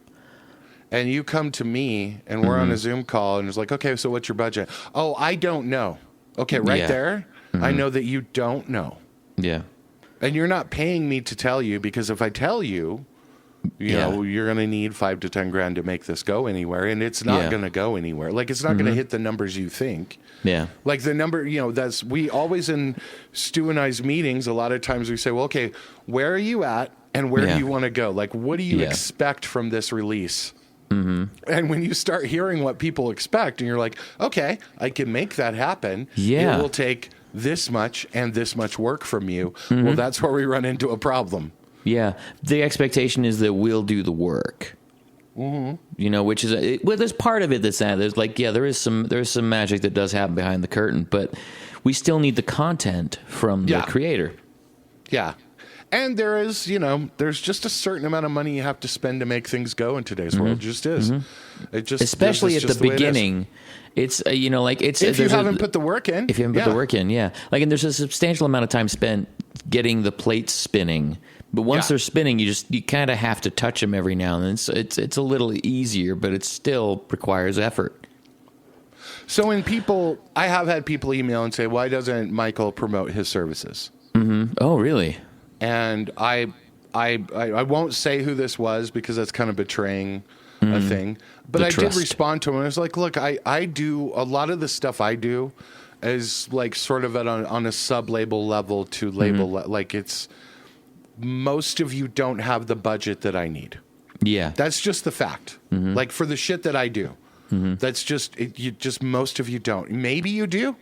and you come to me and we're on a Zoom call and it's like, okay, so what's your budget? Oh, I don't know. Okay, there, I know that you don't know. Yeah. And you're not paying me to tell you, because if I tell you, you know, you're going to need 5 to 10 grand to make this go anywhere, and it's not going to go anywhere. Like, it's not going to hit the numbers you think. Yeah. Like the number, we always in Stu and I's meetings, a lot of times we say, well, okay, where are you at and where do you want to go? Like, what do you expect from this release? And when you start hearing what people expect and you're like, okay, I can make that happen. It will take this much and this much work from you. Well, that's where we run into a problem. Yeah. The expectation is that we'll do the work. Which is there's part of it that's that. There's like, there's some magic that does happen behind the curtain, but we still need the content from the creator. Yeah. And there is, there's just a certain amount of money you have to spend to make things go in today's world. It just is. It just, especially at the beginning. It's if you haven't put the work in. If you haven't put the work in, and there's a substantial amount of time spent getting the plates spinning But once they're spinning, you kind of have to touch them every now and then. So it's a little easier, but it still requires effort. So I have had people email and say, why doesn't Michael promote his services? Mm-hmm. Oh, really? And I won't say who this was because that's kind of betraying a thing. But I did respond to him. I was like, look, I do a lot of the stuff I do is like sort of on a sub-label level to label. Like it's most of you don't have the budget that I need. Yeah. That's just the fact. Like for the shit that I do. That's just most of you don't. Maybe you do.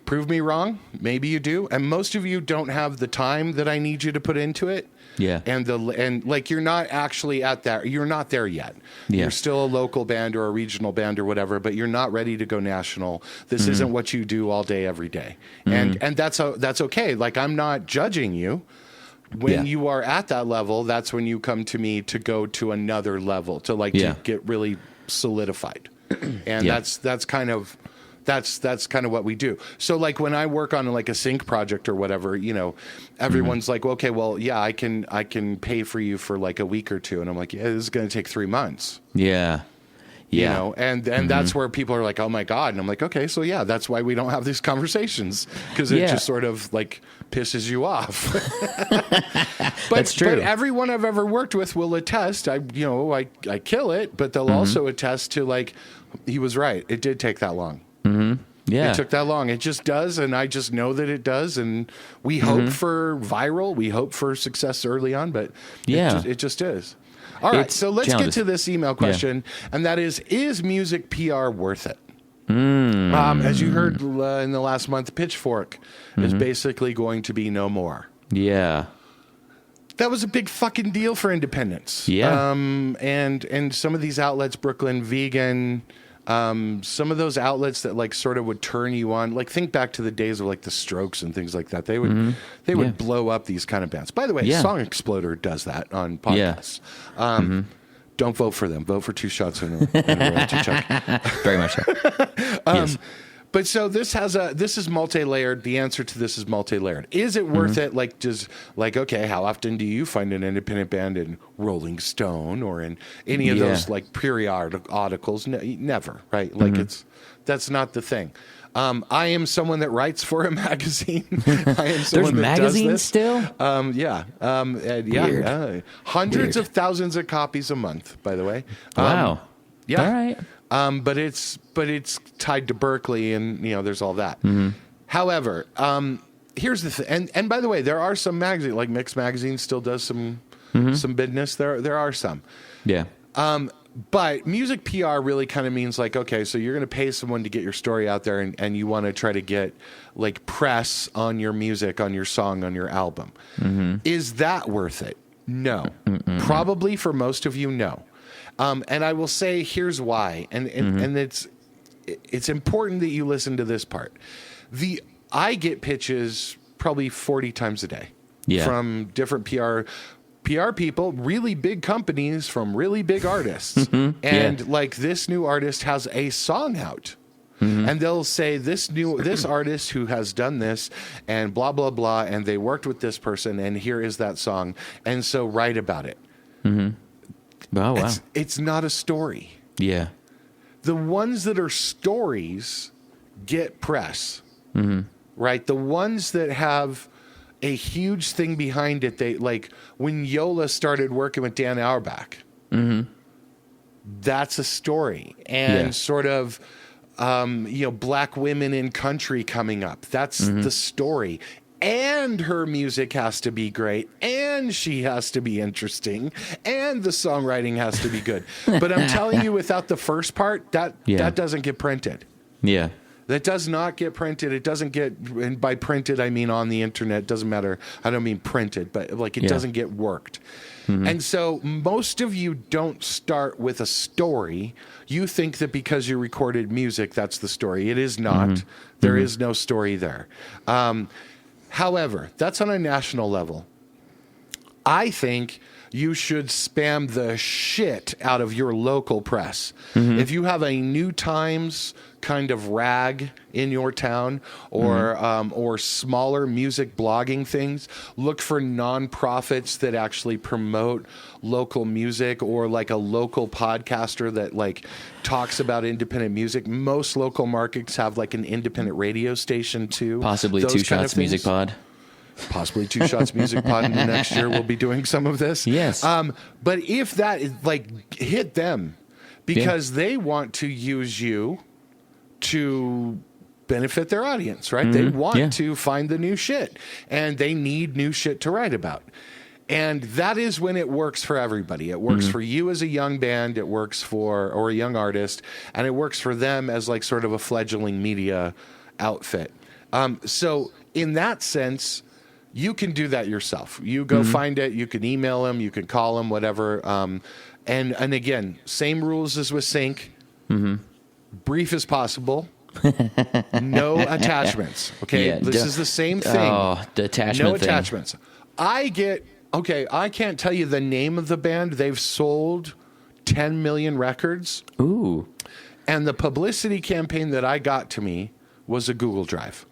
Prove me wrong. Maybe you do. And most of you don't have the time that I need you to put into it. Yeah. And like you're not actually at that. You're not there yet. Yeah. You're still a local band or a regional band or whatever, but you're not ready to go national. This isn't what you do all day every day. And that's okay. Like I'm not judging you. When you are at that level, that's when you come to me to go to another level to get really solidified. And that's kind of what we do. So like when I work on like a sync project or whatever, everyone's like, okay, well, yeah, I can pay for you for like a week or two. And I'm like, yeah, this is going to take 3 months. Yeah. Yeah. And that's where people are like, oh my God. And I'm like, okay, so yeah, that's why we don't have these conversations because it just sort of like pisses you off. That's true. But everyone I've ever worked with will attest. I kill it, but they'll also attest to like, he was right. It did take that long. Yeah. It took that long. It just does, and I just know that it does, and we hope for viral. We hope for success early on, but it just is. All right, so let's get to this email question, and that is music PR worth it? As you heard in the last month, Pitchfork is basically going to be no more. Yeah. That was a big fucking deal for independents. Yeah. And some of these outlets, Brooklyn Vegan... some of those outlets that like sort of would turn you on, like think back to the days of like the Strokes and things like that. They would blow up these kind of bands. By the way, Song Exploder does that on podcasts. Don't vote for them. Vote for 2 Shots and a royalty check. Very much so. Yes. But so this is multi-layered. The answer to this is multi-layered. Is it worth it? Like, okay, how often do you find an independent band in Rolling Stone or in any of those like periodicals? No, never, right? Like that's not the thing. I am someone that writes for a magazine. I am someone that magazines does this. Still? Hundreds of thousands of copies a month, by the way. Wow. Yeah. All right. But it's tied to Berkeley, and there's all that. However, here's the thing, and by the way, there are some magazines like Mix Magazine still does some business. There are some. Yeah. But music PR really kind of means like, okay, so you're going to pay someone to get your story out there, and you want to try to get like press on your music, on your song, on your album. Is that worth it? No. Probably for most of you, no. And I will say, here's why, and it's important that you listen to this part. I get pitches probably 40 times a day from different PR people, really big companies from really big artists, and like this new artist has a song out. And they'll say this artist who has done this and blah blah blah, and they worked with this person, and here is that song, and so write about it. Oh, wow. It's not a story. Yeah. The ones that are stories get press, right? The ones that have a huge thing behind it, they like when Yola started working with Dan Auerbach, that's a story. And sort of, black women in country coming up, that's the story. And her music has to be great, and she has to be interesting, and the songwriting has to be good. But I'm telling you, without the first part, that doesn't get printed. Yeah. That does not get printed. It doesn't get, and by printed, I mean on the internet. It doesn't matter. I don't mean printed, but like it doesn't get worked. And so most of you don't start with a story. You think that because you recorded music, that's the story. It is not. There is no story there. However, that's on a national level. I think you should spam the shit out of your local press. If you have a New Times kind of rag in your town, or smaller music blogging things, look for nonprofits that actually promote local music, or like a local podcaster that like talks about independent music. Most local markets have like an independent radio station too. Possibly Those 2 kind of Shots things. Music Pod. Possibly 2 Shots Music Pod in the next year. We'll be doing some of this. Yes. But if that is like, hit them, because they want to use you to benefit their audience, right? They want to find the new shit, and they need new shit to write about. And that is when it works for everybody. It works for you as a young band, it works for, or a young artist, and it works for them as like sort of a fledgling media outfit. So in that sense, you can do that yourself. You go find it. You can email them. You can call them, whatever. And again, same rules as with sync. Brief as possible. No attachments. Okay, Yeah, this is the same thing. Oh, the attachment No thing. attachments. I can't tell you the name of the band. They've sold 10 million records. Ooh. And the publicity campaign that I got to me was a Google Drive.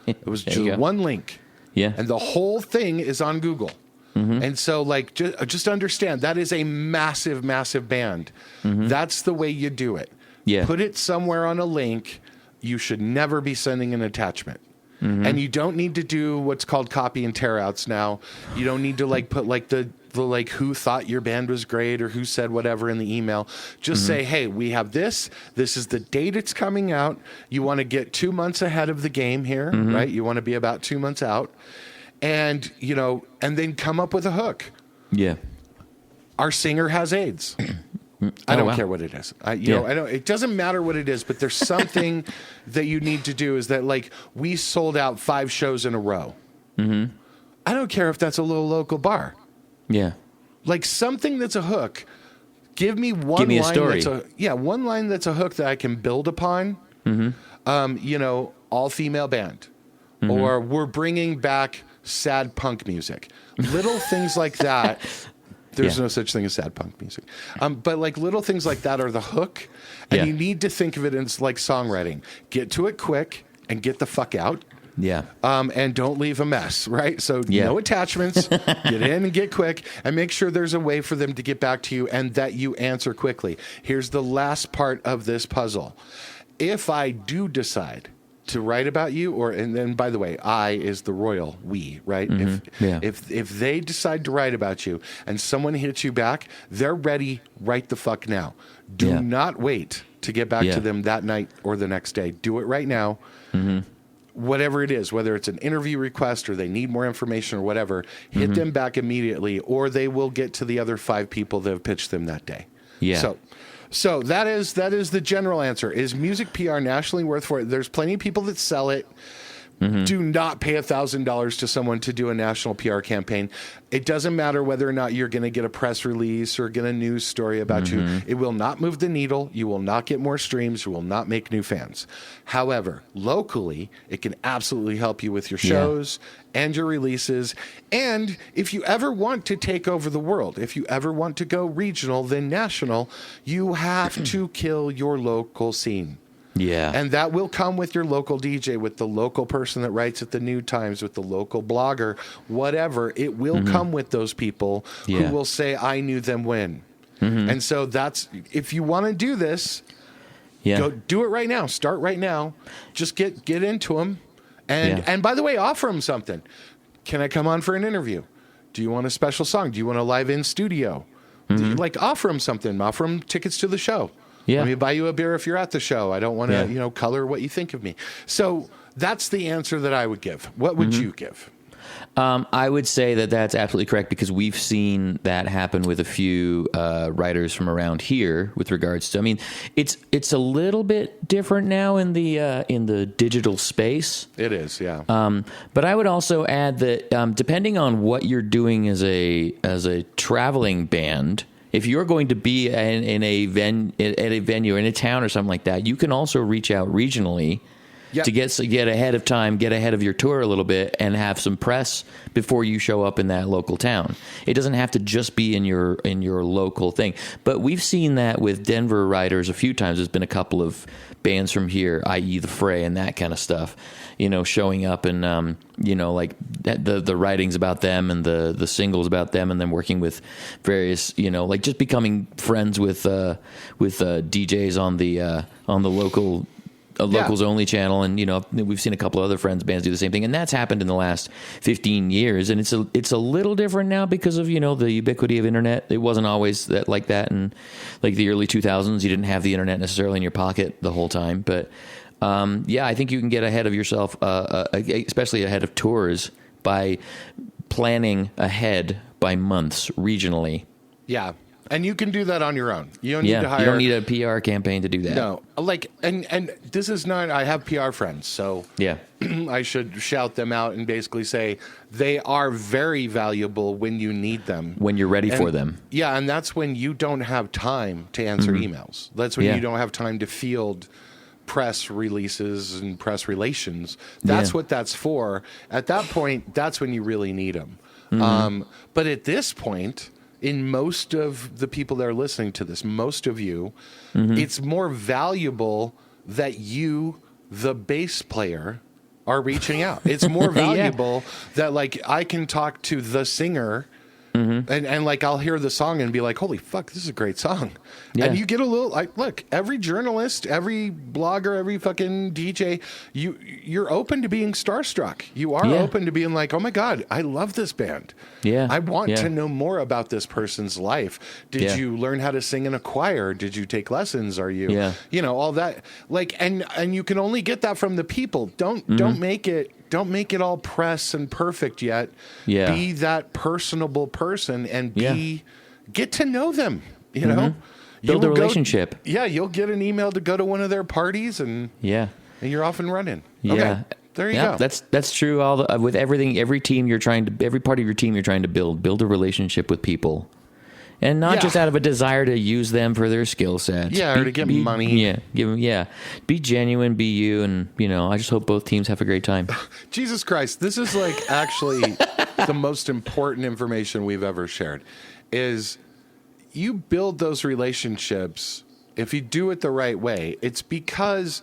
It was There you just go. one link. Yeah. And the whole thing is on Google. And so, like, just understand, that is a massive, massive band. That's the way you do it. Yeah. Put it somewhere on a link. You should never be sending an attachment. And you don't need to do what's called copy and tear outs now. You don't need to, like, put, like, the like who thought your band was great or who said whatever in the email. Just say, hey, we have this. This is the date it's coming out. You want to get 2 months ahead of the game here, right? You want to be about 2 months out. And, you know, and then come up with a hook. Yeah. Our singer has AIDS. I don't wow. care what it is. You know, I don't. It doesn't matter what it is, but there's something that you need to do. Is that, like, we sold out 5 shows in a row. I don't care if that's a little local bar. Yeah. Like, something that's a hook. Give me one Give me a line story. one line that's a hook that I can build upon. You know, all female band, or we're bringing back sad punk music. Little things like that. There's no such thing as sad punk music. But like little things like that are the hook. And you need to think of it as like songwriting. Get to it quick and get the fuck out. Yeah. And don't leave a mess, right? So no attachments, get in and get quick, and make sure there's a way for them to get back to you and that you answer quickly. Here's the last part of this puzzle. If I do decide to write about you, and then, by the way, I is the royal we, right? If they decide to write about you and someone hits you back, they're ready right the fuck now. Do not wait to get back to them that night or the next day. Do it right now. Whatever it is, whether it's an interview request or they need more information or whatever, hit them back immediately, or they will get to the other 5 people that have pitched them that day. Yeah. So that is the general answer. Is music PR nationally worth for it? There's plenty of people that sell it. Do not pay $1,000 to someone to do a national PR campaign. It doesn't matter whether or not you're going to get a press release or get a news story about you. It will not move the needle. You will not get more streams. You will not make new fans. However, locally, it can absolutely help you with your shows and your releases. And if you ever want to take over the world, if you ever want to go regional, then national, you have to kill your local scene. Yeah. And that will come with your local DJ, with the local person that writes at the New Times, with the local blogger, whatever. It will come with those people who will say, I knew them when. And so that's, if you want to do this, go do it right now. Start right now. Just get into them. And by the way, offer them something. Can I come on for an interview? Do you want a special song? Do you want a live in studio? Like, offer them something. Offer them tickets to the show. Yeah. Let me buy you a beer if you're at the show. I don't want to, color what you think of me. So that's the answer that I would give. What would you give? I would say that that's absolutely correct, because we've seen that happen with a few writers from around here with regards to, I mean, it's a little bit different now in the digital space. It is, yeah. But I would also add that depending on what you're doing as a traveling band, if you're going to be at a venue in a town or something like that, you can also reach out regionally to get ahead of time, get ahead of your tour a little bit, and have some press before you show up in that local town. It doesn't have to just be in your local thing. But we've seen that with Denver writers a few times. There's been a couple of bands from here, i.e. The Fray and that kind of stuff, showing up and like the writings about them and the singles about them, and then working with various like just becoming friends with DJs on the local. Locals only channel, and we've seen a couple of other friends bands do the same thing, and that's happened in the last 15 years, and it's a little different now because of the ubiquity of internet. It wasn't always like that in like the early 2000s. You didn't have the internet necessarily in your pocket the whole time, but I think you can get ahead of yourself, especially ahead of tours, by planning ahead by months regionally. Yeah. And you can do that on your own. You don't need to hire. You don't need a PR campaign to do that. No, and this is not. I have PR friends, so yeah, I should shout them out and basically say they are very valuable when you need them, when you're ready for them. Yeah, and that's when you don't have time to answer emails. That's when you don't have time to field press releases and press relations. That's what that's for. At that point, that's when you really need them. But at this point, in most of the people that are listening to this, most of you, it's more valuable that you, the bass player, are reaching out. It's more valuable that like I can talk to the singer and like I'll hear the song and be like, holy fuck, this is a great song. Yeah. And you get a little like, look, every journalist, every blogger, every fucking DJ, you're open to being starstruck. You are open to being like, oh my God, I love this band. Yeah. I want to know more about this person's life. Did you learn how to sing in a choir? Did you take lessons? Are you, all that like, and you can only get that from the people. Don't make it all press and perfect yet. Yeah. Be that personable person and get to know them, Build a relationship. You'll get an email to go to one of their parties and you're off and running. Yeah. Okay, there you go. That's true. With everything, every part of your team you're trying to build a relationship with people. And not just out of a desire to use them for their skill sets. Yeah, or to get money. Yeah, be genuine, be you, and I just hope both teams have a great time. Jesus Christ, this is like actually the most important information we've ever shared. Is you build those relationships if you do it the right way. It's because,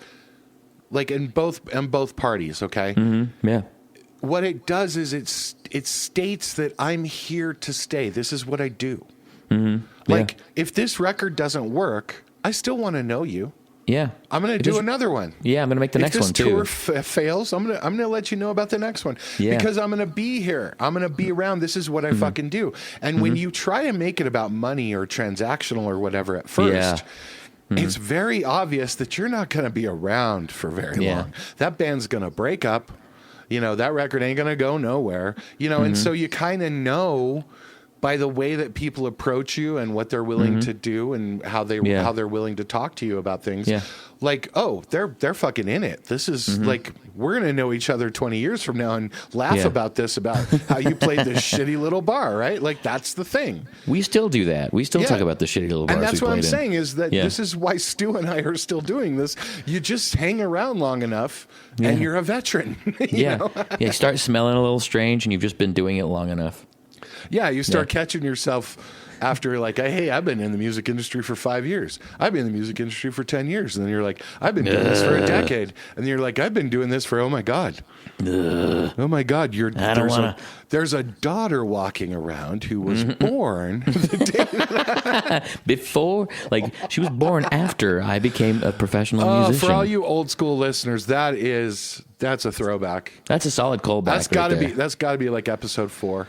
like in both parties, okay. Yeah. What it does is it states that I'm here to stay. This is what I do. Like, if this record doesn't work, I still want to know you. Yeah, I'm going to do another one. Yeah, I'm going to make the next one too. If this tour fails, I'm going to let you know about the next one. Yeah. Because I'm going to be here. I'm going to be around. This is what I fucking do. And when you try to make it about money or transactional or whatever at first, it's very obvious that you're not going to be around for very long. That band's going to break up. That record ain't going to go nowhere. And so you kind of know by the way that people approach you and what they're willing to do and how they're willing to talk to you about things. Yeah. Like, oh, they're fucking in it. This is like, we're going to know each other 20 years from now and laugh about how you played this shitty little bar, right? Like, that's the thing. We still do that. We still talk about the shitty little bars. And that's what I'm saying is that this is why Stu and I are still doing this. You just hang around long enough and you're a veteran. You know? You start smelling a little strange and you've just been doing it long enough. Yeah, you start catching yourself after like, hey, I've been in the music industry for 5 years. I've been in the music industry for 10 years. And then you're like, I've been doing this for a decade. And then you're like, I've been doing this for, oh my God. Oh my God. There's a daughter walking around who was born before, like she was born after I became a professional musician. For all you old school listeners, that's a throwback. That's a solid callback. That's gotta be like episode 4.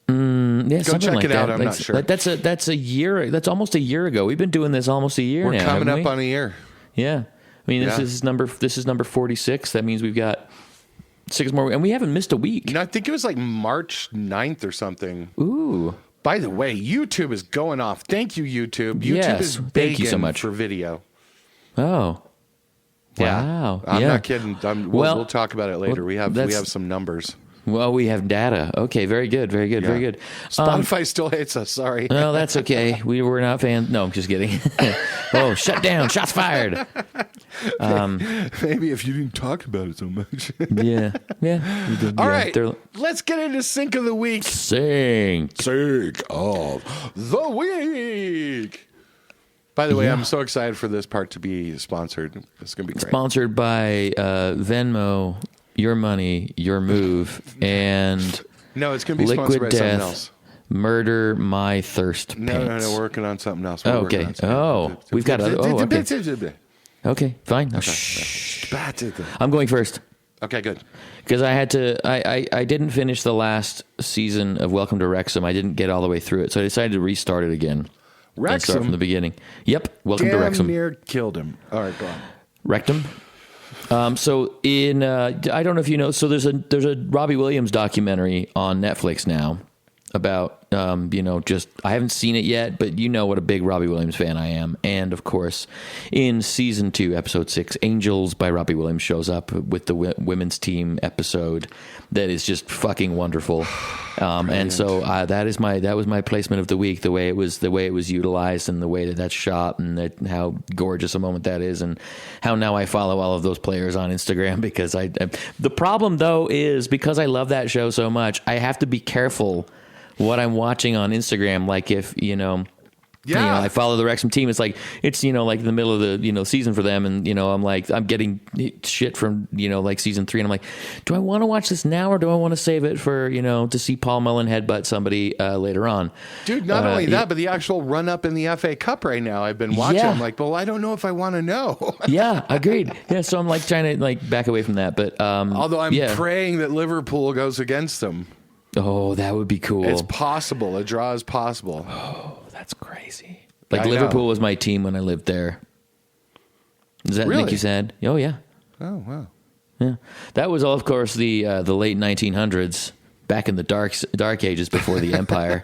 Yeah, go check it out. I'm not sure. That's a year. That's almost a year ago. We've been doing this almost a year now. We're coming up on a year. Yeah, I mean this is number 46. That means we've got 6 more, and we haven't missed a week. I think it was like March 9th or something. Ooh. By the way, YouTube is going off. Thank you, YouTube. YouTube is begging thank you so much for video. Oh. Yeah. Wow. I'm not kidding. We'll talk about it later. We have some numbers. Well, we have data. Okay, very good, very good, very good. Spotify still hates us. Sorry. No, that's okay. We were not fans. No, I'm just kidding. Oh, shut down. Shots fired. Maybe if you didn't talk about it so much. Yeah. We did, All right. Let's get into Sink of the Week. Sink of the Week. By the way, I'm so excited for this part to be sponsored. It's going to be great. Sponsored by Venmo, Your Money, Your Move, and no, it's going to be sponsored by something else. Murder My Thirst No, Pants. No, we're working on something else. Okay. We've got other. Okay. Okay, fine. Okay. Shh. I'm going first. Okay, good. Because I had to. I didn't finish the last season of Welcome to Wrexham. I didn't get all the way through it, so I decided to restart it again. Wrexham? And start from the beginning. Yep. Welcome to Wrexham. Near killed him. All right, go on. Rectum. So in I don't know if you know. So there's a Robbie Williams documentary on Netflix now about just I haven't seen it yet, but you know what a big Robbie Williams fan I am. And of course, in season 2, episode 6, Angels by Robbie Williams shows up with the women's team episode that is just fucking wonderful. And so that was my placement of the week. The way it was utilized, and the way that's shot, and how gorgeous a moment that is, and how now I follow all of those players on Instagram because the problem though is because I love that show so much, I have to be careful what I'm watching on Instagram. Like if I follow the Wrexham team, it's like like the middle of the season for them, and I'm getting shit from like season 3, and I'm like, do I want to watch this now, or do I want to save it for to see Paul Mullen headbutt somebody later on? Dude, not only that, but the actual run up in the FA Cup right now, I've been watching. I'm like, well, I don't know if I want to know. Yeah, agreed. Yeah, so I'm like trying to back away from that, but although I'm praying that Liverpool goes against them. Oh, that would be cool. It's possible. A draw is possible. Oh, that's crazy. Liverpool was my team when I lived there. Does that make you sad? Oh, yeah. Oh, wow. Yeah. That was, of course, the late 1900s, back in the dark ages before the Empire,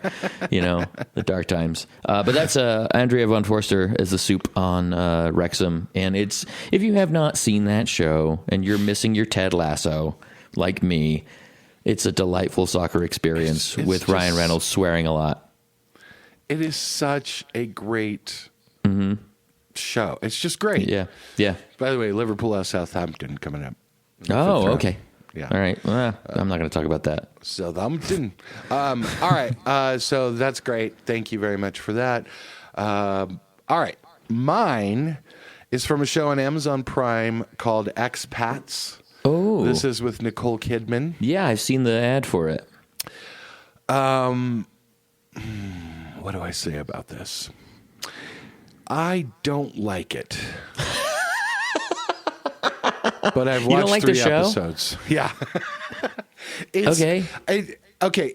the dark times. But that's Andrea von Forster as the soup on Wrexham. And if you have not seen that show and you're missing your Ted Lasso, like me, it's a delightful soccer experience with Ryan Reynolds swearing a lot. It is such a great show. It's just great. Yeah. Yeah. By the way, Liverpool has Southampton coming up. Oh, okay. Yeah. All right. Well, I'm not going to talk about that. Southampton. All right. So that's great. Thank you very much for that. All right. Mine is from a show on Amazon Prime called Expats. Oh. This is with Nicole Kidman. Yeah, I've seen the ad for it. What do I say about this? I don't like it. But I've watched 3 episodes. Yeah. Okay.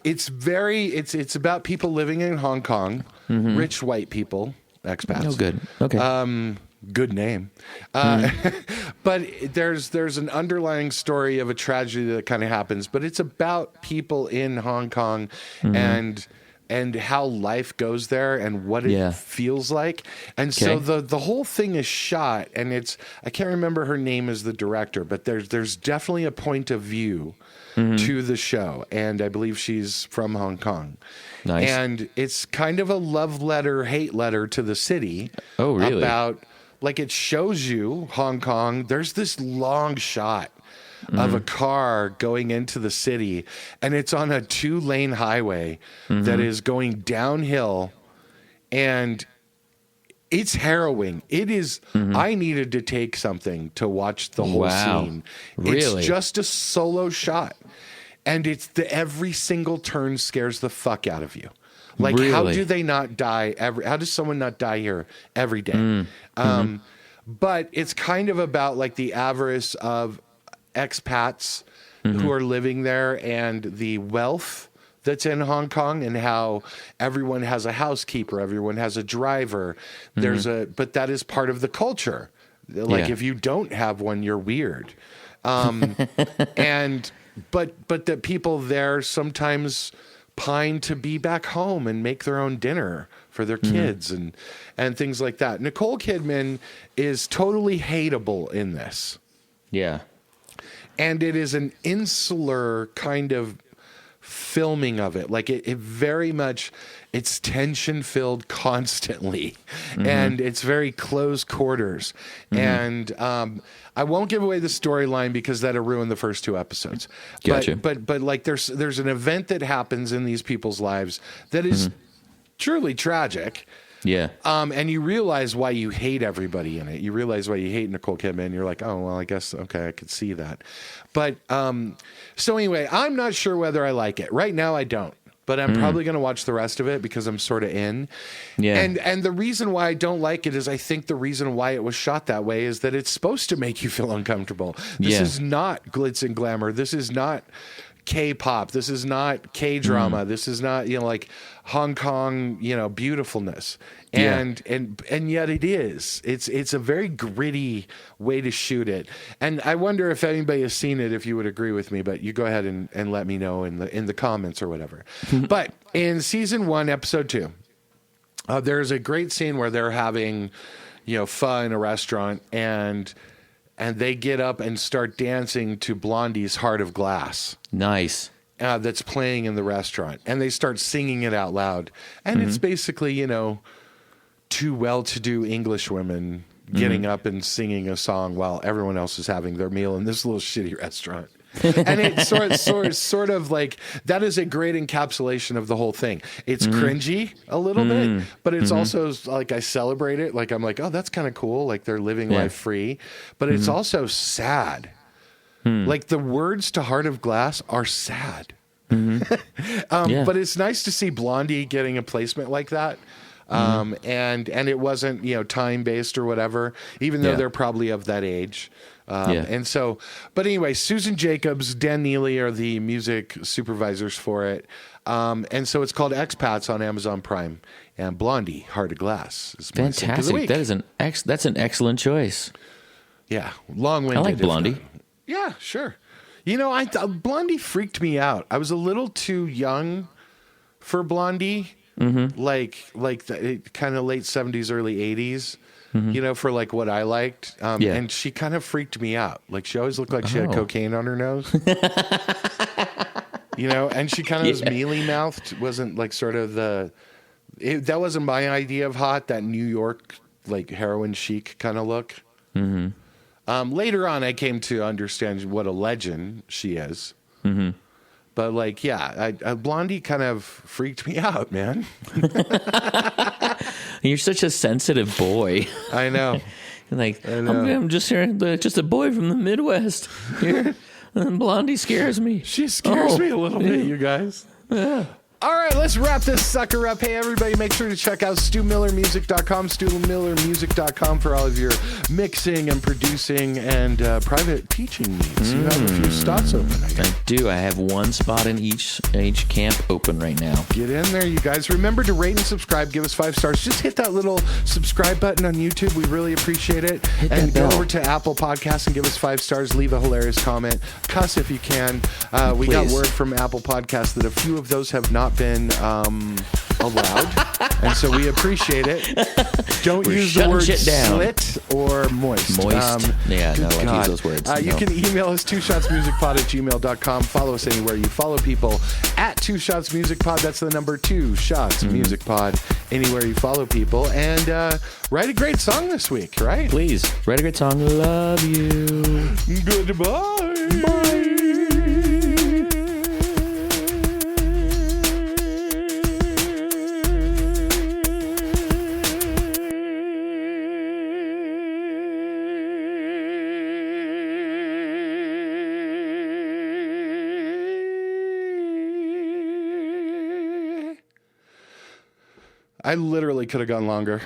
It's about people living in Hong Kong, rich white people, expats. Oh, good. Okay. Good name. But there's an underlying story of a tragedy that kind of happens, but it's about people in Hong Kong and how life goes there and what it feels like. And so the whole thing is shot, and I can't remember her name as the director, but there's definitely a point of view to the show, and I believe she's from Hong Kong. Nice. And it's kind of a love letter, hate letter to the city. Oh, really? About, it shows you Hong Kong. There's this long shot of a car going into the city, and it's on a 2-lane highway that is going downhill, and it's harrowing. It is. I needed to take something to watch the whole scene. Really? It's just a solo shot, and every single turn scares the fuck out of you. Really? How do they not die how does someone not die here every day? But it's kind of about the avarice of expats who are living there and the wealth that's in Hong Kong, and how everyone has a housekeeper, everyone has a driver. But that is part of the culture. If you don't have one, you're weird. But the people there sometimes pine to be back home and make their own dinner for their kids and things like that. Nicole Kidman is totally hateable in this. Yeah. And it is an insular kind of filming of it. Like it very much, it's tension filled constantly, and it's very close quarters. And I won't give away the storyline because that'll ruin the first 2 episodes. Gotcha. But like there's an event that happens in these people's lives that is truly tragic. Yeah. And you realize why you hate everybody in it. You realize why you hate Nicole Kidman. You're like, oh, well, I guess, okay, I could see that. But so anyway, I'm not sure whether I like it. Right now, I don't. But I'm probably going to watch the rest of it because I'm sort of in. Yeah. And the reason why I don't like it is I think the reason why it was shot that way is that it's supposed to make you feel uncomfortable. This is not glitz and glamour. This is not K-pop. This is not K-drama. This is not, like Hong Kong, beautifulness. And yet it is. It's a very gritty way to shoot it. And I wonder if anybody has seen it, if you would agree with me, but you go ahead and let me know in the comments or whatever. But in season 1, episode 2, there's a great scene where they're having, pho in a restaurant, and they get up and start dancing to Blondie's Heart of Glass. Nice. That's playing in the restaurant. And they start singing it out loud. And it's basically, 2 well-to-do English women getting up and singing a song while everyone else is having their meal in this little shitty restaurant. And it's sort of like, that is a great encapsulation of the whole thing. It's cringy a little bit, but it's also like, I celebrate it. Like, I'm like, oh, that's kind of cool. Like, they're living life free, but it's also sad. Like, the words to Heart of Glass are sad. But it's nice to see Blondie getting a placement like that. And it wasn't, time-based or whatever, even though they're probably of that age. And so, but anyway, Susan Jacobs, Dan Neely are the music supervisors for it. And so it's called Expats on Amazon Prime, and Blondie, Heart of Glass is my sync of the week. That is that's an excellent choice. Yeah. Long-winded. I like Blondie. Yeah, sure. Blondie freaked me out. I was a little too young for Blondie. Like the kind of late 70s, early 80s, for like what I liked. And she kind of freaked me out. Like, she always looked like she had cocaine on her nose. And she kind of was mealy-mouthed. Wasn't like sort of that wasn't my idea of hot, that New York, like, heroin chic kind of look. Later on, I came to understand what a legend she is. But like, Blondie kind of freaked me out, man. You're such a sensitive boy. I know. Like, I'm just here, just a boy from the Midwest here. And Blondie scares me. She scares me a little bit, you guys. Yeah. All right, let's wrap this sucker up. Hey, everybody, make sure to check out StuMillerMusic.com, StuMillerMusic.com for all of your mixing and producing and private teaching needs. You have a few spots open, I guess. I do. I have one spot in each camp open right now. Get in there, you guys. Remember to rate and subscribe. Give us 5 stars. Just hit that little subscribe button on YouTube. We really appreciate it. And go over to Apple Podcasts and give us 5 stars. Leave a hilarious comment. Cuss if you can. We got word from Apple Podcasts that a few of those have not been allowed, and so we appreciate it. Don't use the word slit or moist. No, I use those words. You can email us 2ShotsMusicPod@gmail.com. Follow us anywhere you follow people at 2ShotsMusicPod. That's the number 2ShotsMusicPod. Anywhere you follow people, and write a great song this week, right? Please write a great song. Love you. Goodbye. Bye. I literally could have gone longer.